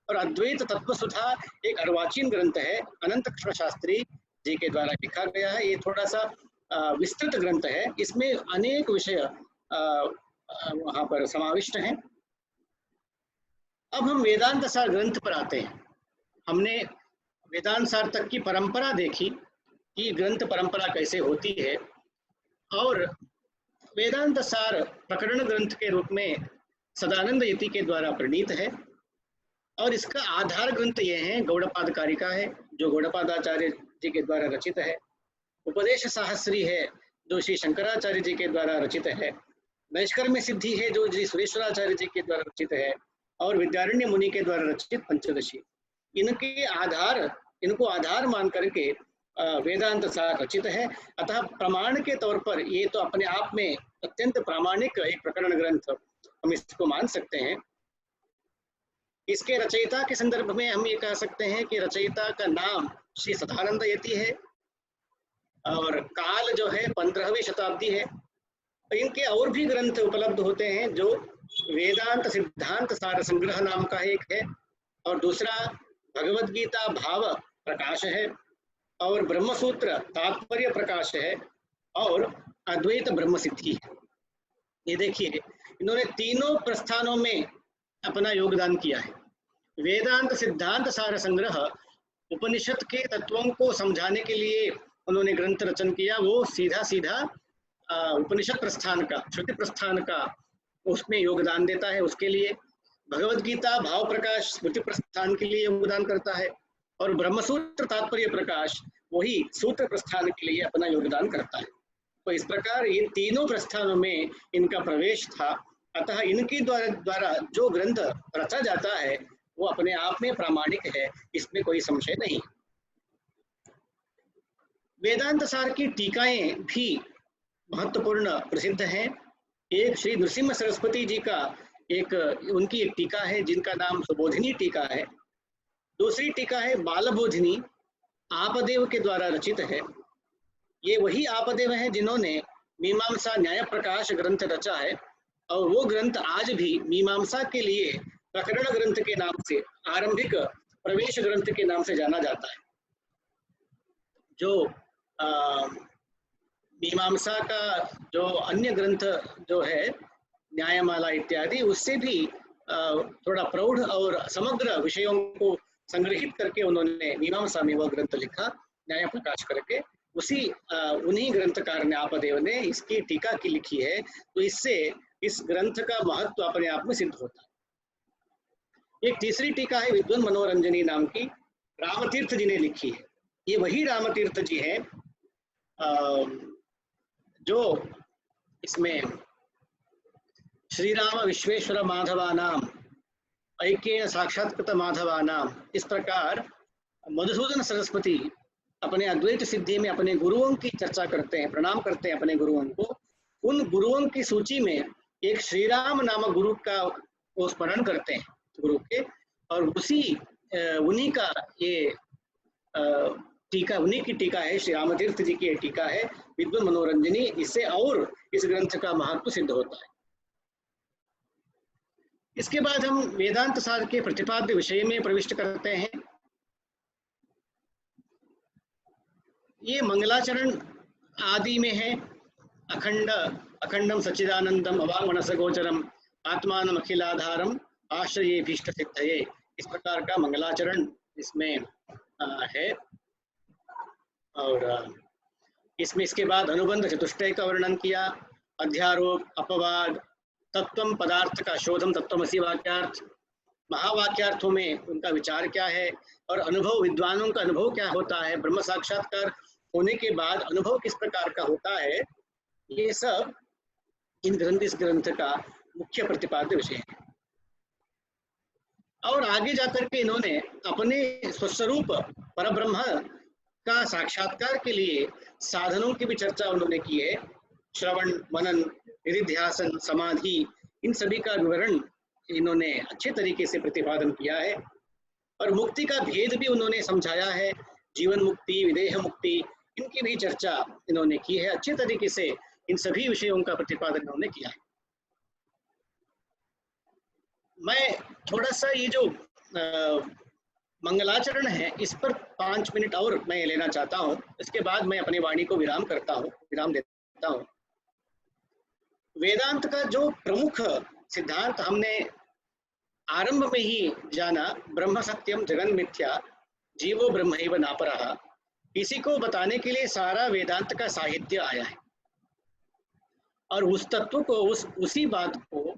और अद्वैत तत्व सुधा एक अर्वाचीन ग्रंथ है, अनंत कृष्ण शास्त्री जी के द्वारा लिखा गया है। ये थोड़ा सा विस्तृत ग्रंथ है, इसमें अनेक विषय वहां पर समाविष्ट हैं। अब हम वेदांत सार ग्रंथ पर आते हैं। हमने वेदांत सार तक की परंपरा देखी कि ग्रंथ परंपरा कैसे होती है, और वेदांत सार प्रकरण ग्रंथ के रूप में सदानंद यति के द्वारा प्रणीत है। और इसका आधार ग्रंथ यह है गौड़पाद कारिका है, जो गौड़पादाचार्य जी के द्वारा रचित है। उपदेश सहस्री है, जो श्री शंकराचार्य जी के द्वारा रचित है। नैष्कर्म्य सिद्धि है, जो श्री सुरेश्वराचार्य जी के द्वारा रचित है। और विद्यारण्य मुनि के द्वारा रचित पंचदशी, इनको आधार मान करके वेदांत सार रचित है। अतः प्रमाण के तौर पर ये तो अपने आप में अत्यंत प्रामाणिक एक प्रकरण ग्रंथ हम इसको मान सकते हैं। इसके रचयिता के संदर्भ में हम ये कह सकते हैं कि रचयिता का नाम श्री सदानंद यति है, और काल जो है 15वीं शताब्दी है। इनके और भी ग्रंथ उपलब्ध होते हैं, जो वेदांत सिद्धांत सार संग्रह नाम का एक है, और दूसरा भगवद गीता भाव प्रकाश है, और ब्रह्मसूत्र तात्पर्य प्रकाश है, और अद्वैत ब्रह्म सिद्धि है। ये देखिए, इन्होंने तीनों प्रस्थानों में अपना योगदान किया है। वेदांत सिद्धांत सार संग्रह उपनिषद के तत्वों को समझाने के लिए उन्होंने ग्रंथ रचन किया, वो सीधा उपनिषद प्रस्थान का, श्रुति प्रस्थान का उसमें योगदान देता है। उसके लिए भगवद गीता भाव प्रकाश स्मृति प्रस्थान के लिए योगदान करता है, और ब्रह्मसूत्र तात्पर्य प्रकाश वही सूत्र प्रस्थान के लिए अपना योगदान करता है। तो इस प्रकार ये तीनों प्रस्थानों में इनका प्रवेश था। अतः इनके द्वारा जो ग्रंथ रचा जाता है वो अपने आप में प्रामाणिक है, इसमें कोई संशय नहीं। वेदांत सार की टीकाएं भी महत्वपूर्ण प्रसिद्ध हैं। एक श्री नृसिंह सरस्वती जी का उनकी एक टीका है जिनका नाम सुबोधिनी टीका है। दूसरी टीका है बालबोधिनी, आपदेव के द्वारा रचित है। ये वही आपदेव हैं जिन्होंने मीमांसा न्याय प्रकाश ग्रंथ रचा है, और वो ग्रंथ आज भी मीमांसा के लिए प्रकरण ग्रंथ के नाम से, आरंभिक प्रवेश ग्रंथ के नाम से जाना जाता है। जो मीमांसा का जो अन्य ग्रंथ जो है न्यायमाला इत्यादि, उससे भी थोड़ा प्रौढ़ और समग्र विषयों को संग्रहित करके उन्होंने मीमांसा में वह ग्रंथ लिखा, न्याय प्रकाश करके। उसी उन्हीं ग्रंथकार न्यापदेव ने इसकी टीका की लिखी है, तो इससे इस ग्रंथ का महत्व अपने आप में सिद्ध होता है। एक तीसरी टीका है विद्वान मनोरंजनी नाम की, रामतीर्थ जी ने लिखी है। ये वही रामतीर्थ जी है जो इसमें श्री राम विश्वेश्वर माधवानाम ऐक्येन साक्षात्कृत माधवानाम, इस प्रकार मधुसूदन सरस्वती अपने अद्वैत सिद्धि में अपने गुरुओं की चर्चा करते हैं, प्रणाम करते हैं अपने गुरुओं को। उन गुरुओं की सूची में एक श्री राम नामक गुरु का वो स्मरण करते हैं गुरु के, और उन्हीं का ये टीका, उन्हीं की टीका है, श्री रामतीर्थ जी की टीका है विद्वान मनोरंजनी। इससे और इस ग्रंथ का महत्व सिद्ध होता है। इसके बाद हम वेदांत सार के प्रतिपाद्य विषय में प्रविष्ट करते हैं। ये मंगलाचरण आदि में है। अखंडम सच्चिदानंदम अवांग मनस गोचरम आत्मानम अखिलाधारम आश्रयेभीष्ट सिद्धये, इस प्रकार का मंगलाचरण इसमें है। और इसमें इसके बाद अनुबंध चतुष्टय का वर्णन किया, अध्यारोप, अपवाद, तत्वम पदार्थ का शोधम, तत्वमसि वाक्यार्थ, महावाक्यार्थों में उनका विचार क्या है, और अनुभव, विद्वानों का अनुभव क्या होता है, ब्रह्म साक्षात्कार होने के बाद अनुभव किस प्रकार का होता है, ये सब इस ग्रंथ का मुख्य प्रतिपाद्य विषय है। और आगे जाकर के इन्होंने अपने स्वस्वरूप परब्रह्म का साक्षात्कार के लिए साधनों की भी चर्चा उन्होंने की है। श्रवण, मनन, निधिध्यासन, समाधि, इन सभी का विवरण इन्होंने अच्छे तरीके से प्रतिपादन किया है। और मुक्ति का भेद भी उन्होंने समझाया है, जीवन मुक्ति, विदेह मुक्ति, इनकी भी चर्चा इन्होंने की है। अच्छे तरीके से इन सभी विषयों का प्रतिपादन इन्होंने किया है। मैं थोड़ा सा ये जो मंगलाचरण है, इस पर 5 मिनट और मैं लेना चाहता हूँ। इसके बाद मैं अपनी वाणी को विराम देता हूँ। वेदांत का जो प्रमुख सिद्धांत हमने आरंभ में ही जाना, ब्रह्म सत्यम जगन मिथ्या जीवो ब्रह्मैव नापरः, इसी को बताने के लिए सारा वेदांत का साहित्य आया है। और उस तत्व को, उसी बात को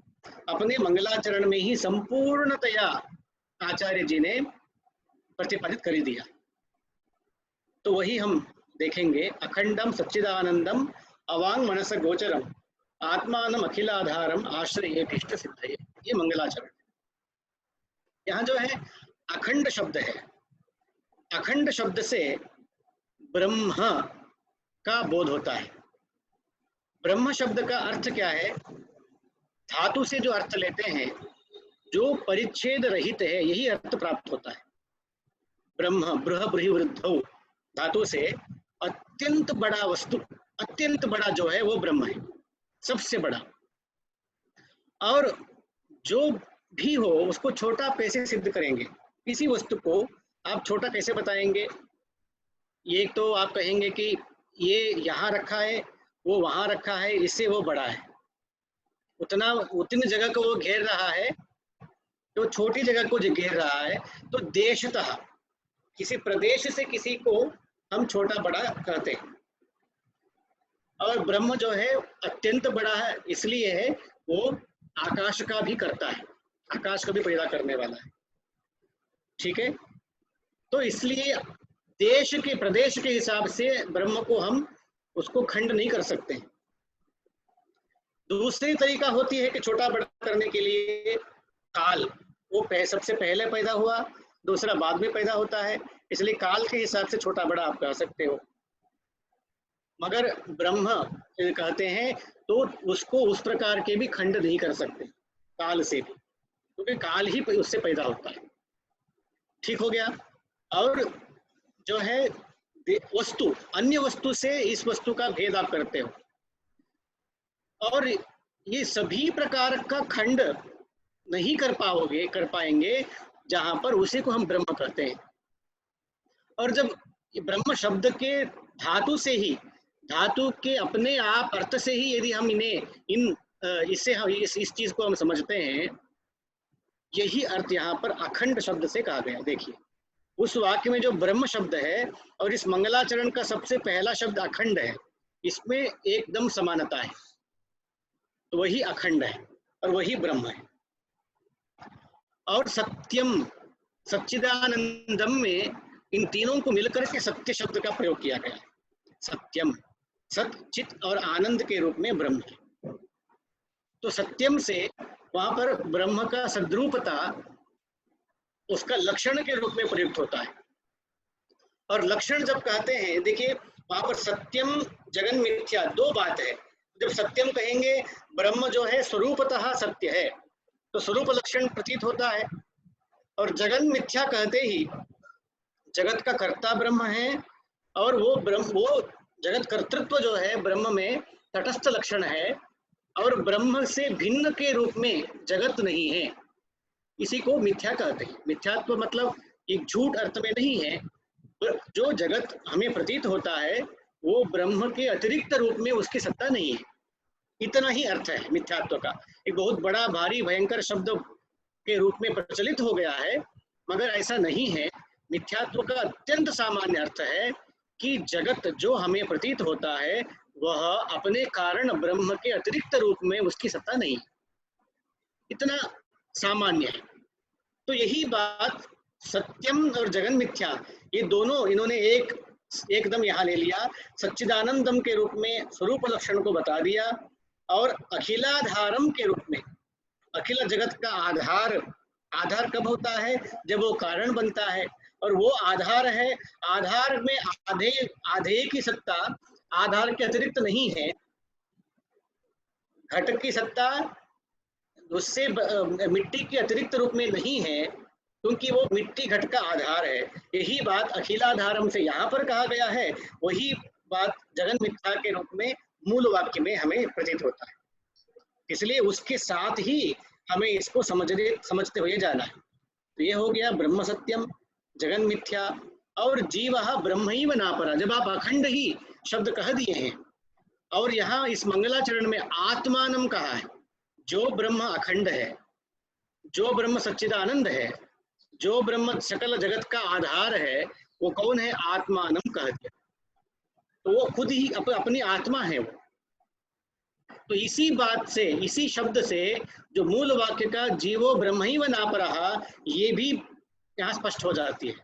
अपने मंगलाचरण में ही संपूर्णतया आचार्य जी ने प्रतिपादित कर दिया। तो वही हम देखेंगे। अखंडम सच्चिदानंदम अवांग मनस गोचरम आत्मानम अखिलाधारम आश्रयेभीष्ट सिद्धये, ये मंगलाचरण। यहाँ जो है अखंड शब्द है। अखंड शब्द से ब्रह्म का बोध होता है। ब्रह्म शब्द का अर्थ क्या है? धातु से जो अर्थ लेते हैं, जो परिच्छेद रहित है, यही अर्थ प्राप्त होता है। ब्रह्म, बृह बृहि वृद्धौ धातु से अत्यंत बड़ा वस्तु, अत्यंत बड़ा जो है वो ब्रह्म है, सबसे बड़ा। और जो भी हो उसको छोटा कैसे सिद्ध करेंगे? किसी वस्तु को आप छोटा कैसे बताएंगे? ये तो आप कहेंगे कि ये यहाँ रखा है, वो वहाँ रखा है, इससे वो बड़ा है। उतनी जगह को वो घेर रहा है, तो छोटी जगह को जो घेर रहा है, तो देशतः किसी प्रदेश से किसी को हम छोटा बड़ा कहते हैं। और ब्रह्म जो है अत्यंत बड़ा है, इसलिए है वो आकाश का भी करता है, आकाश को भी पैदा करने वाला है। ठीक है, तो इसलिए देश के, प्रदेश के हिसाब से ब्रह्म को हम उसको खंड नहीं कर सकते। दूसरी तरीका होती है कि छोटा बड़ा करने के लिए काल, वो सबसे पहले पैदा हुआ, दूसरा बाद में पैदा होता है, इसलिए काल के हिसाब से छोटा बड़ा आप कह सकते हो। मगर ब्रह्म कहते हैं तो उसको उस प्रकार के भी खंड नहीं कर सकते काल से भी, क्योंकि काल ही उससे पैदा होता है। ठीक हो गया। और जो है वस्तु, अन्य वस्तु से इस वस्तु का भेद आप करते हो। और ये सभी प्रकार का खंड नहीं कर पाएंगे जहां पर उसी को हम ब्रह्म कहते हैं। और जब ये ब्रह्म शब्द के धातु से ही, धातु के अपने आप अर्थ से ही यदि हम इन्हें इन इससे हम इस चीज को हम समझते हैं, यही अर्थ यहाँ पर अखंड शब्द से कहा गया। देखिए उस वाक्य में जो ब्रह्म शब्द है और इस मंगलाचरण का सबसे पहला शब्द अखंड है, इसमें एकदम समानता है, तो वही अखंड है और वही ब्रह्म है। और सत्यम, सच्चिदानंदम में इन तीनों को मिलकर के सत्य शब्द का प्रयोग किया गया है। सत्यम, सत, चित और आनंद के रूप में ब्रह्म है। तो सत्यम से वहां पर ब्रह्म का सद्रूपता उसका लक्षण के रूप में प्रयुक्त होता है। और लक्षण जब कहते हैं, देखिए वहां पर सत्यम जगन मिथ्या दो बात है। जब सत्यम कहेंगे ब्रह्म जो है स्वरूपतः सत्य है, तो स्वरूप लक्षण प्रतीत होता है। और जगन मिथ्या कहते ही जगत का कर्ता ब्रह्म है, और वो जगत कर्तृत्व जो है ब्रह्म में तटस्थ लक्षण है, और ब्रह्म से भिन्न के रूप में जगत नहीं है, इसी को मिथ्या कहते हैं। मिथ्यात्व मतलब एक झूठ अर्थ में नहीं है, जो जगत हमें प्रतीत होता है वो ब्रह्म के अतिरिक्त रूप में उसकी सत्ता नहीं है, इतना ही अर्थ है मिथ्यात्व का। एक बहुत बड़ा भारी भयंकर शब्द के रूप में प्रचलित हो गया है, मगर ऐसा नहीं है। मिथ्यात्व का अत्यंत सामान्य अर्थ है कि जगत जो हमें प्रतीत होता है वह अपने कारण ब्रह्म के अतिरिक्त रूप में उसकी सत्ता नहीं, इतना सामान्य है। तो यही बात सत्यम और जगन मिथ्या, ये दोनों इन्होंने एकदम यहाँ ले लिया। सच्चिदानंदम के रूप में स्वरूप लक्षण को बता दिया, और अखिलाधारम के रूप में, अखिल जगत का आधार, आधार कब होता है? जब वो कारण बनता है, और वो आधार है। आधार में आधेय की सत्ता आधार के अतिरिक्त नहीं है। घट की सत्ता उससे मिट्टी के अतिरिक्त रूप में नहीं है, क्योंकि वो मिट्टी घट का आधार है। यही बात अखिलाधारम से यहाँ पर कहा गया है, वही बात जगन मिथ्या के रूप में मूल वाक्य में हमें प्रतीत होता है। इसलिए उसके साथ ही हमें इसको समझते हुए जाना है। तो ये हो गया ब्रह्म सत्यम, जगन मिथ्या और जीव ब्रह्मैव नापरा। जब आप अखंड ही शब्द कह दिए हैं, और यहाँ इस मंगलाचरण में आत्मानम कहा है, जो ब्रह्म अखंड है, जो ब्रह्म सच्चिदानंद है, जो ब्रह्म सकल जगत का आधार है, वो कौन है? आत्मानम कह दिया। तो वो खुद ही अपनी आत्मा है वो। तो इसी बात से, इसी शब्द से जो मूल वाक्य का जीवो ब्रह्मैव नापरः, ये भी यहाँ स्पष्ट हो जाती है,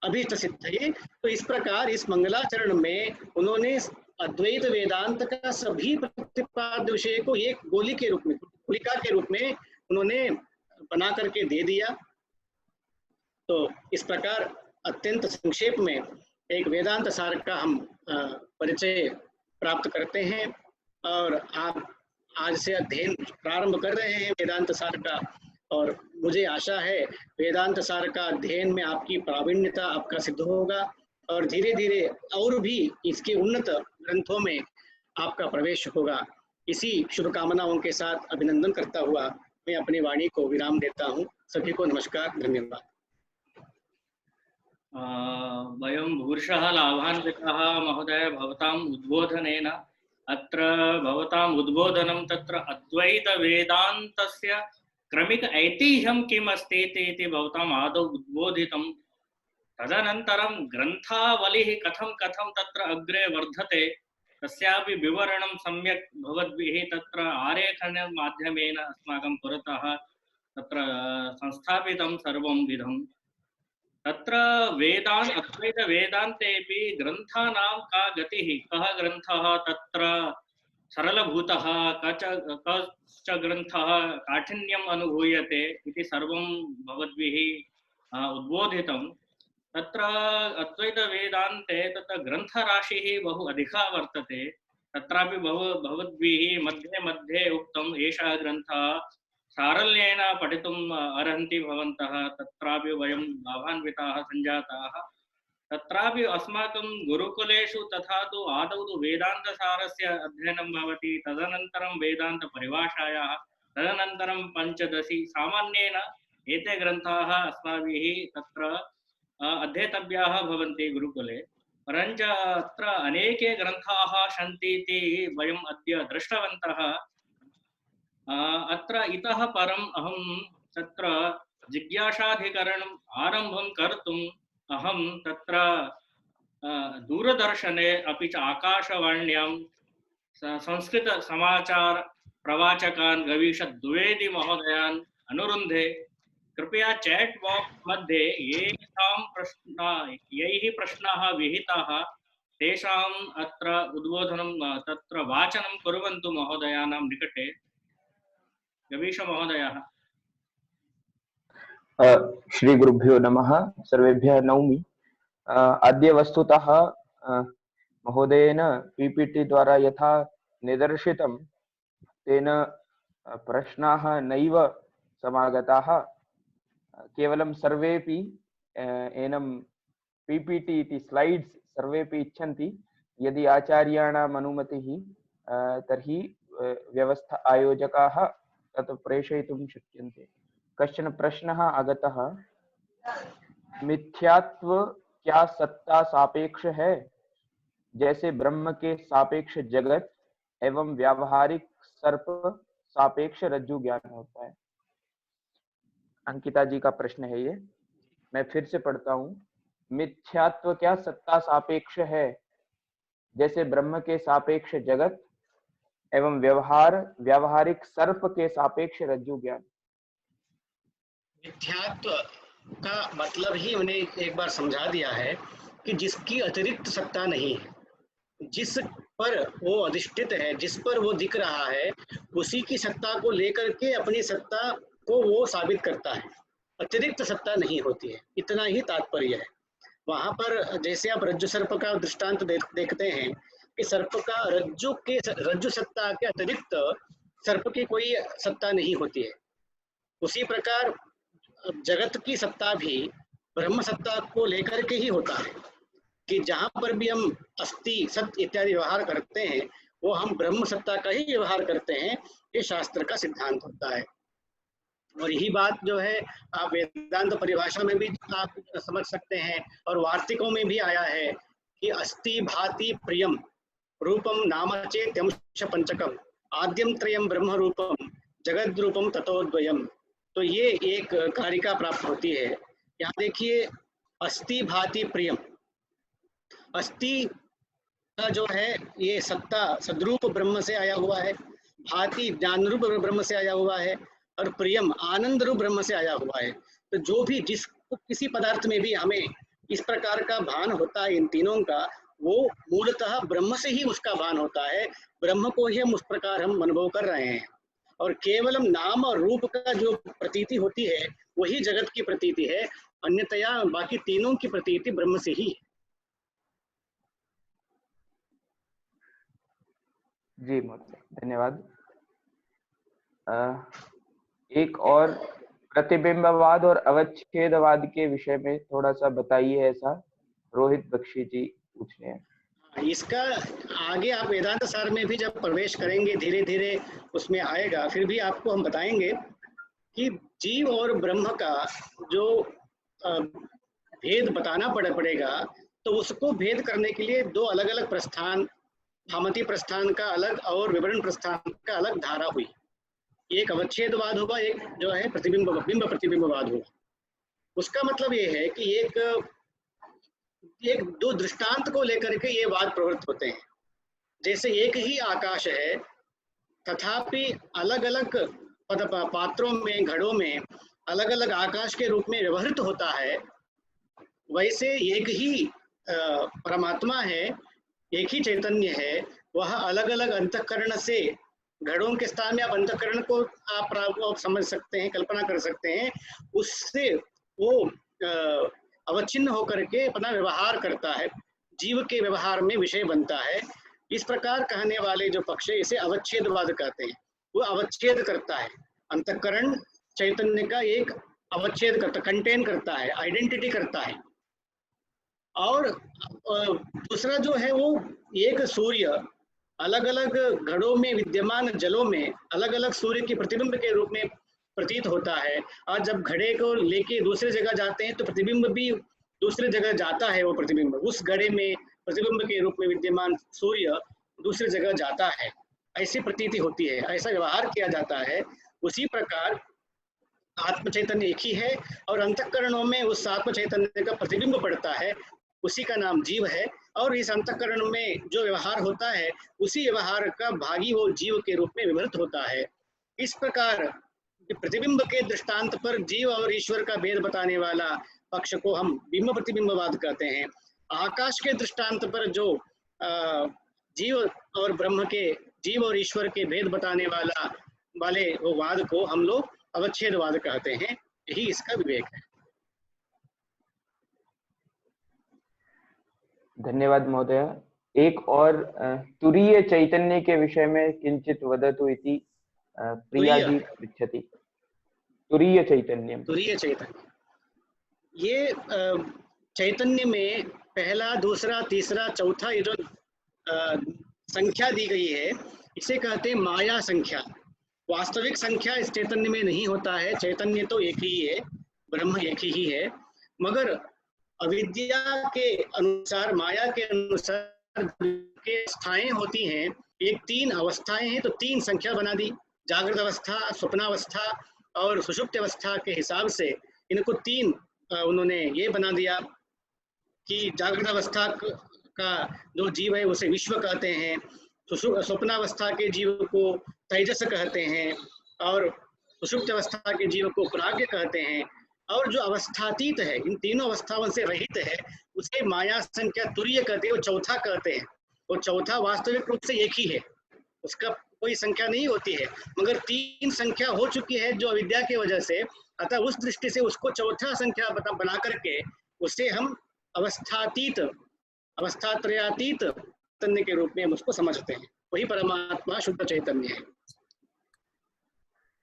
अभीष्ट सिद्धये। तो इस प्रकार इस मंगलाचरण में उन्होंने अद्वैत वेदांत का सभी प्रतिपाद्य विषय को एक गोली के रूप में, गुलिका के रूप में उन्होंने बना करके दे दिया। तो इस प्रकार अत्यंत संक्षेप में एक वेदांत सार का हम परिचय प्राप्त करते हैं, और आप आज से अध्ययन प्रारंभ कर रहे हैं वेदांत सार का। और मुझे आशा है वेदांत सार का अध्ययन में आपकी प्रावीण्यता आपका सिद्ध होगा, और धीरे धीरे और भी इसके उन्नत ग्रंथों में आपका प्रवेश होगा। इसी शुभकामनाओं के साथ अभिनंदन करता हुआ मैं अपनी वाणी को विराम देता हूँ। सभी को नमस्कार, धन्यवाद। वयं भूर्षः लाभान्विताः महोदय भवताम् उद्बोधनेन। अत्र भवताम् उद्बोधनं तत्र अद्वैत वेदान्तस्य क्रमिक ऐतिह्यं किम् अस्ति इति भवताम् आदौ उद्बोधितं। तदनन्तरं ग्रन्थावलिः कथं कथं तत्र अग्रे वर्धते तस्यापि विवरणं सम्यक् भवद्भिः तत्र आरेखनमाध्यमेन अस्माकं पुरतः तत्र संस्थापितं सर्वं विधम्। तत्र अद्वैत वेदान्तेपि ग्रन्थानां का गतिः, कः ग्रन्थः तत्र सरलभूतः, कश्च ग्रन्थः काठिन्यम् अनुभूयते इति सर्वं भवद्भिः उद्बोधितं। तत्र अद्वैत वेदान्ते तत्र ग्रन्थराशिः बहु अधिका वर्तते। तत्रापि भवद्भिः मध्ये मध्ये उक्तम् एषः ग्रन्थः सारल्येन पठितुम् अर्हन्ति भवन्तः। तत्रापि वयं लाभान्विताः सञ्जाताः। तत्रापि अस्माकं गुरुकुलेषु तथा तु आदौ तु वेदान्तसारस्य अध्ययनं भवति, तदनन्तरं वेदान्तपरिभाषायाः, तदनन्तरं पञ्चदशी। सामान्येन एते ग्रन्थाः अस्माभिः तत्र अध्येतव्याः भवन्ति गुरुकुले। परञ्च अत्र अनेके ग्रन्थाः सन्ति इति वयम् अद्य दृष्टवन्तः। अत्र इतः परम् अहं तत्र जिज्ञासाधिकरणम् आरम्भं कर्तुम् अहं तत्र दूरदर्शने अपि च आकाशवाण्यां संस्कृतसमाचार प्रवाचकान् गवीश द्विवेदी महोदयान् अनुरुन्धे कृपया चैट बॉक्स मध्ये यैः प्रश्नाः विहिताः तेषाम् अत्र उद्बोधनं तत्र वाचनं कुर्वन्तु महोदयानां निकटे। गवीश महोदयः। श्री गुरुभ्यो नमः। सर्वेभ्यः नौमि। अद्य वस्तुतः महोदयेन पीपीटी द्वारा यथा निदर्शितं तेन प्रश्नाः नैव समागताः, केवलं सर्वेपि एनं पीपीटी इति स्लाइड्स् सर्वेपि इच्छन्ति। यदि आचार्याणाम् अनुमतिः तर्हि व्यवस्था आयोजकाः तत् प्रेषयितुं शक्यन्ते। कश्चन प्रश्नः आगतः, मिथ्यात्व क्या सत्ता सापेक्ष है? जैसे ब्रह्म के सापेक्ष जगत एवं व्यावहारिक सर्प सापेक्ष रज्जु ज्ञान होता है। अंकिता जी का प्रश्न है ये, मैं फिर से पढ़ता हूँ। मिथ्यात्व क्या सत्ता सापेक्ष है? जैसे ब्रह्म के सापेक्ष जगत एवं व्यावहारिक सर्प के सापेक्ष रज्जु ज्ञान। मिथ्यात्व का मतलब ही उन्हें एक बार समझा दिया है कि जिसकी अतिरिक्त सत्ता नहीं है, जिस पर वो अधिष्ठित है, जिस पर वो दिख रहा है, उसी की सत्ता को लेकर के अपनी सत्ता को वो साबित करता है। अतिरिक्त सत्ता नहीं होती है, इतना ही तात्पर्य है। वहां पर जैसे आप रज्जु सर्प का दृष्टांत देखते हैं कि सर्प का रज्जु सत्ता के अतिरिक्त सर्प की कोई सत्ता नहीं होती है। उसी प्रकार जगत की सत्ता भी ब्रह्म सत्ता को लेकर के ही होता है कि जहां पर भी हम अस्थि सत्य इत्यादि व्यवहार करते हैं वो हम ब्रह्म सत्ता का ही व्यवहार करते हैं। ये शास्त्र का सिद्धांत होता है। और यही बात जो है आप वेदांत परिभाषा में भी आप समझ सकते हैं और वार्तिकों में भी आया है कि अस्ति भाति प्रियम रूपम नाम चेत्यंश पंचकम आद्यम त्रयम ब्रह्म रूपम जगद रूपम ततोद्वयम। तो ये एक कारिका प्राप्त होती है। यहाँ देखिए, अस्ति भाति प्रियम, अस्ति का जो है ये सत्ता सद्रूप ब्रह्म से आया हुआ है, भाति ज्ञान रूप ब्रह्म से आया हुआ है और प्रियम आनंद रूप ब्रह्म से आया हुआ है। तो जो भी जिस किसी पदार्थ में भी हमें इस प्रकार का भान होता है इन तीनों का, वो मूलतः ब्रह्म से ही उसका भान होता है। ब्रह्म को ही हम उस प्रकार हम अनुभव कर रहे हैं और केवलम नाम और रूप का जो प्रतीति होती है वही जगत की प्रतीति है, अन्यतया बाकी तीनों की प्रतीति ब्रह्म से ही है। जी धन्यवाद। एक और प्रतिबिंबवाद और अवच्छेदवाद के विषय में थोड़ा सा बताइए, ऐसा रोहित बख्शी जी पूछ रहे हैं। इसका आगे आप वेदांत सार में भी जब प्रवेश करेंगे धीरे धीरे उसमें आएगा, फिर भी आपको हम बताएंगे कि जीव और ब्रह्म का जो भेद बताना पड़ेगा, तो उसको भेद करने के लिए दो अलग अलग प्रस्थान, भामती प्रस्थान का अलग और विवरण प्रस्थान का अलग धारा हुई। एक अवच्छेदवाद होगा, एक जो है बिंब प्रतिबिंबवाद होगा। उसका मतलब ये है कि एक दो दृष्टांत को लेकर के ये वाद प्रवृत्त होते हैं। जैसे एक ही आकाश है तथापि अलग अलग पात्रों में, घड़ों में अलग अलग आकाश के रूप में व्यवहृत होता है, वैसे एक ही परमात्मा है, एक ही चैतन्य है, वह अलग अलग अंतःकरण से, घड़ों के स्थान में आप अंतःकरण को आप समझ सकते हैं, कल्पना कर सकते हैं, उससे वो अवच्छिन्न होकर के अपना व्यवहार करता है, जीव के व्यवहार में विषय बनता है। इस प्रकार कहने वाले जो पक्ष है इसे अवच्छेदवाद कहते हैं। वो अवच्छेद करता है, अंतःकरण चैतन्य का एक अवच्छेद करता, कंटेन करता है, आइडेंटिटी करता है। और दूसरा जो है वो एक सूर्य अलग अलग घड़ों में विद्यमान जलों में अलग अलग सूर्य के प्रतिबिंब के रूप में प्रतीत होता है। और जब घड़े को लेके दूसरे जगह जाते हैं तो प्रतिबिंब भी दूसरे जगह जाता है। वो प्रतिबिंब उस घड़े में प्रतिबिंब के रूप में विद्यमान सूर्य दूसरी जगह जाता है, ऐसी प्रतीति होती है, ऐसा व्यवहार किया जाता है। उसी प्रकार आत्म चैतन्य एक ही है और अंतःकरणों में उस आत्म चैतन्य का प्रतिबिंब पड़ता है, उसी का नाम जीव है। और इस अंतःकरण में जो व्यवहार होता है उसी व्यवहार का भागी वो जीव के रूप में विभक्त होता है। इस प्रकार प्रतिबिंब के दृष्टांत पर जीव और ईश्वर का भेद बताने वाला पक्ष को हम बिंब प्रतिबिंबवाद कहते हैं। आकाश के दृष्टांत पर जो जीव और ब्रह्म के, जीव और ईश्वर के भेद बताने वाले वो वाद को हम लोग अवच्छेदवाद कहते हैं। यही इसका विवेक है। धन्यवाद महोदय। एक और तुरीय चैतन्य के विषय में किंचित वदतु इति प्रिया जी पृच्छति। तुरीय चैतन्य, तुरीय चैतन्य, ये चैतन्य में पहला, दूसरा, तीसरा, चौथा ये जो संख्या दी गई है इसे कहते हैं माया संख्या। वास्तविक संख्या इस चैतन्य में नहीं होता है। चैतन्य तो एक ही है, ब्रह्म एक ही है, मगर अविद्या के अनुसार, माया के अनुसार के अवस्थाएं होती हैं। एक 3 अवस्थाएं हैं तो 3 संख्या बना दी। जागृत अवस्था, स्वप्नावस्था और सुषुप्त अवस्था के हिसाब से इनको 3 उन्होंने ये बना दिया कि जागृत अवस्था का जो जीव है उसे विश्व कहते हैं, स्वप्नावस्था के जीव को तेजस कहते हैं और सुषुप्त अवस्था के जीव को प्राज्ञ कहते हैं। और जो अवस्थातीत है, इन तीनों अवस्थाओं से रहित है, उसे माया संख्या तुरीय कहते हैं, वो चौथा कहते हैं। वो चौथा वास्तविक रूप से एक ही है, उसका कोई संख्या नहीं होती है, मगर 3 संख्या हो चुकी है जो अविद्या की वजह से। अतः उस दृष्टि से उसको चौथा संख्या बना करके उसे हम अवस्थातीत, अवस्थात्रयातीत चैतन्य के रूप में हम उसको समझते हैं। वही परमात्मा शुद्ध चैतन्य है।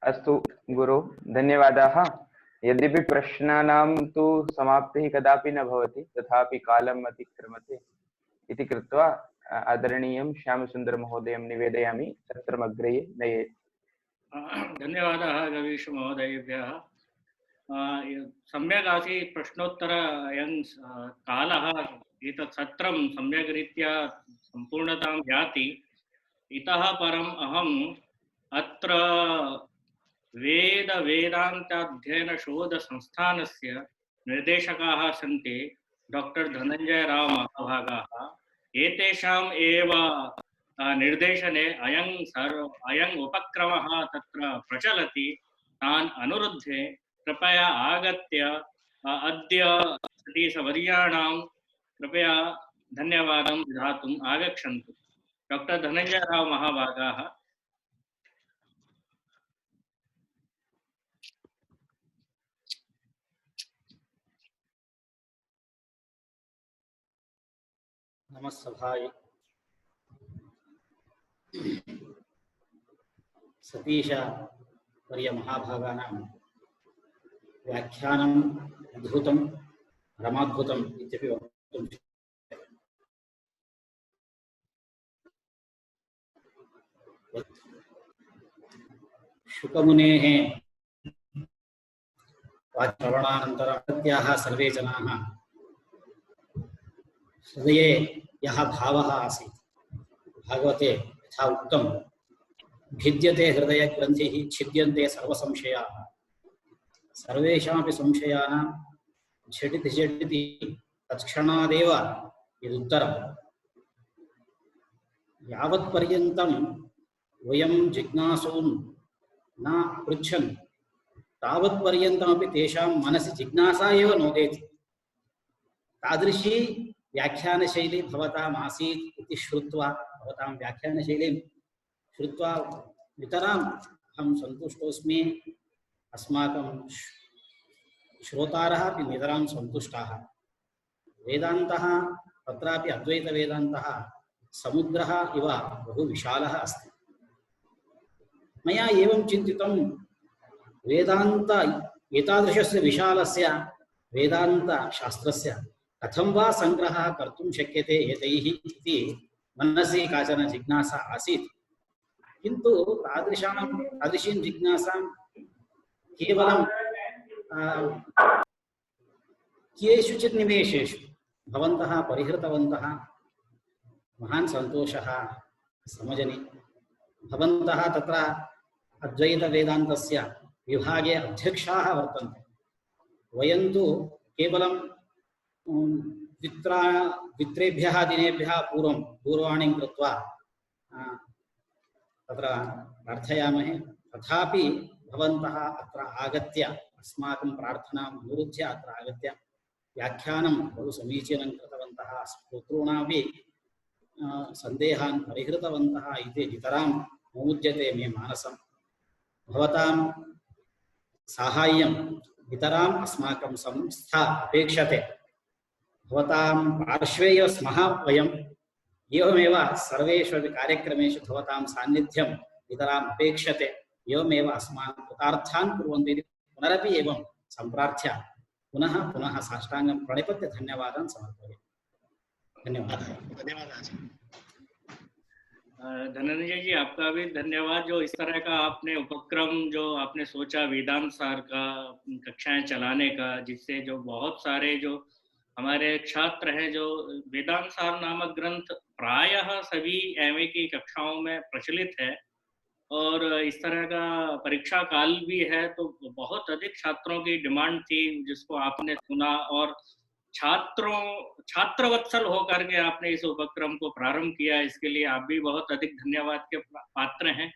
अस्तु गुरु, धन्यवादाः। यद्यपि प्रश्नानां तु समाप्तिः कदापि न भवति, तथापि कालम् अतिक्रमते इति कृत्वा आदरणीयं श्यामसुन्दर महोदयं निवेदयामि सत्रमग्रे नयेत्। धन्यवादाः गवीश महोदयेभ्यः। सम्यक् आसीत् प्रश्नोत्तर अयं कालः, एतत् सत्रं सम्यक् रीत्या सम्पूर्णतां याति। इतः परम् अहम् अत्र वेदान्ताध्ययन शोध संस्थानस्य निर्देशकाः सन्ति डॉक्टर धनंजय राव महाभागाः। एतेषाम् एव निर्देशने अयं उपक्रमः तत्र प्रचलति। तान् अनुरुद्धे कृपया आगत्य अद्य सतीशवर्याणां कृपया धन्यवादं दातुम् आगच्छन्तु। डॉक्टर धनंजय राव महाभागाः। नमस्सभाय। सतीश वर्य महाभागानां व्याख्यानम् अद्भुतं रमाद्भुतम् इत्यपि वक्तुं शुकमुनेः वाक्श्रवणानन्तरं सर्वे जनाः हृदये यः भावः आसीत्, भागवते यथा उक्तं, भिद्यते हृदयग्रन्थिः छिद्यन्ते सर्वसंशयाः। सर्वेषामपि संशयानां झटिति झटिति तत्क्षणादेव यदुत्तरं, यावत्पर्यन्तं वयं जिज्ञासून् न पृच्छन् तावत्पर्यन्तमपि तेषां मनसि जिज्ञासा एव नोदेति। तादृशी व्याख्यानशैली भवताम् आसीत् इति श्रुत्वा, भवतां व्याख्यानशैलीं श्रुत्वा नितराम् अहं सन्तुष्टोऽस्मि। अस्माकं श्रोतारः अपि नितरां सन्तुष्टाः। वेदान्तः, तत्रापि अद्वैतवेदान्तः समुद्रः इव बहु विशालः अस्ति। मया एवं चिन्तितं, वेदान्त एतादृशस्य विशालस्य वेदान्तशास्त्रस्य कथं वा सङ्ग्रहः कर्तुं शक्यते एतैः इति मनसि काचन जिज्ञासा आसीत्। किन्तु तादृशीं जिज्ञासां केवलं केषुचित् निमेषेषु भवन्तः परिहृतवन्तः। महान् सन्तोषः समजनि। भवन्तः तत्र अद्वैतवेदान्तस्य विभागे अध्यक्षाः वर्तन्ते। वयं तु केवलं द्वित्रेभ्यः दिनेभ्यः पूर्वं दूरवाणीं कृत्वा तत्र प्रार्थयामहे। तथापि भवन्तः अत्र आगत्य अस्माकं प्रार्थनाम् अनुरुध्य अत्र आगत्य व्याख्यानं बहु समीचीनं कृतवन्तः। श्रोतॄणामपि सन्देहान् परिहृतवन्तः इति नितरां मौज्यते मे मानसं। भवतां साहाय्यं नितराम् अस्माकं संस्था अपेक्षते। भवतां पार्श्वे एव स्मः वयम्। एवमेव सर्वेषु अपि कार्यक्रमेषु भवतां सान्निध्यं नितराम् अपेक्षते। एवमेव अस्मान् कृतार्थान् कुर्वन्तु इति पुनरपि एवं सम्प्रार्थ्य पुनः पुनः साष्टाङ्गं प्रणिपत्य धन्यवादान् समर्पयामि। धन्यवादः। धनंजय जी, आपका भी धन्यवाद। जो इस तरह का आपने उपक्रम जो आपने सोचा वेदांत सार का कक्षाएं चलाने का, जिससे जो बहुत सारे जो हमारे छात्र हैं, जो वेदांत सार नामक ग्रंथ प्रायः सभी एमए की कक्षाओं में प्रचलित है और इस तरह का परीक्षा काल भी है, तो बहुत अधिक छात्रों की डिमांड थी जिसको आपने सुना और छात्रवत्सल होकर के आपने इस उपक्रम को प्रारंभ किया। इसके लिए आप भी बहुत अधिक धन्यवाद के पात्र हैं।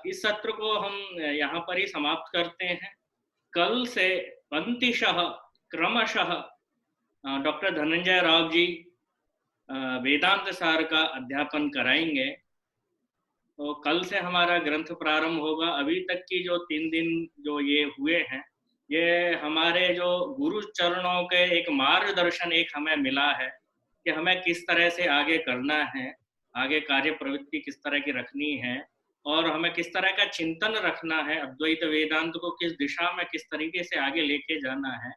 इस सत्र को हम यहाँ पर ही समाप्त करते हैं। कल से पंक्तिशः क्रमशः डॉक्टर धनंजय राव जी वेदांत सार का अध्यापन कराएंगे। तो कल से हमारा ग्रंथ प्रारंभ होगा। अभी तक की जो 3 दिन जो ये हुए हैं, ये हमारे जो गुरु चरणों के एक मार्गदर्शन एक हमें मिला है कि हमें किस तरह से आगे करना है, आगे कार्य प्रवृत्ति किस तरह की रखनी है और हमें किस तरह का चिंतन रखना है, अद्वैत वेदांत को किस दिशा में किस तरीके से आगे लेके जाना है।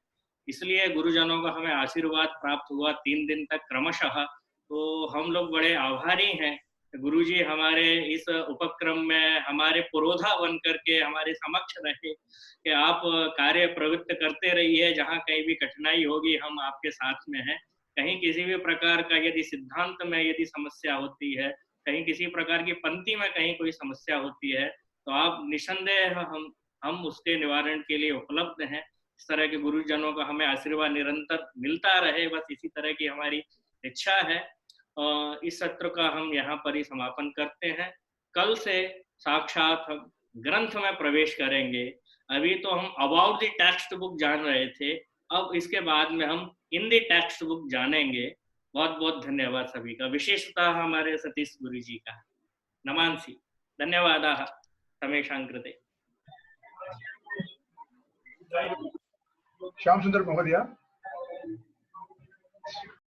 इसलिए गुरुजनों का हमें आशीर्वाद प्राप्त हुआ 3 दिन तक क्रमशः। तो हम लोग बड़े आभारी हैं। गुरुजी हमारे इस उपक्रम में हमारे पुरोधा बन करके हमारे समक्ष रहे कि आप कार्य प्रवृत्त करते रहिए। जहाँ कहीं भी कठिनाई होगी हम आपके साथ में हैं। कहीं किसी भी प्रकार का यदि सिद्धांत में यदि समस्या होती है, कहीं किसी प्रकार की पंक्ति में कहीं कोई समस्या होती है, तो आप निसंदेह हम उसके निवारण के लिए उपलब्ध हैं। इस तरह के गुरुजनों का हमें आशीर्वाद निरंतर मिलता रहे, बस इसी तरह की हमारी इच्छा है। इस सत्र का हम यहाँ पर ही समापन करते हैं। कल से साक्षात हम ग्रंथ में प्रवेश करेंगे। अभी तो हम अबाउट द टेक्स्ट बुक जान रहे थे, अब इसके बाद में हम इन द टेक्स्ट बुक जानेंगे। बहुत बहुत धन्यवाद सभी का, विशेषतः हमारे सतीश गुरु जी का। नमांसि धन्यवादाः समेषां कृते। श्याम सुंदर महोदय।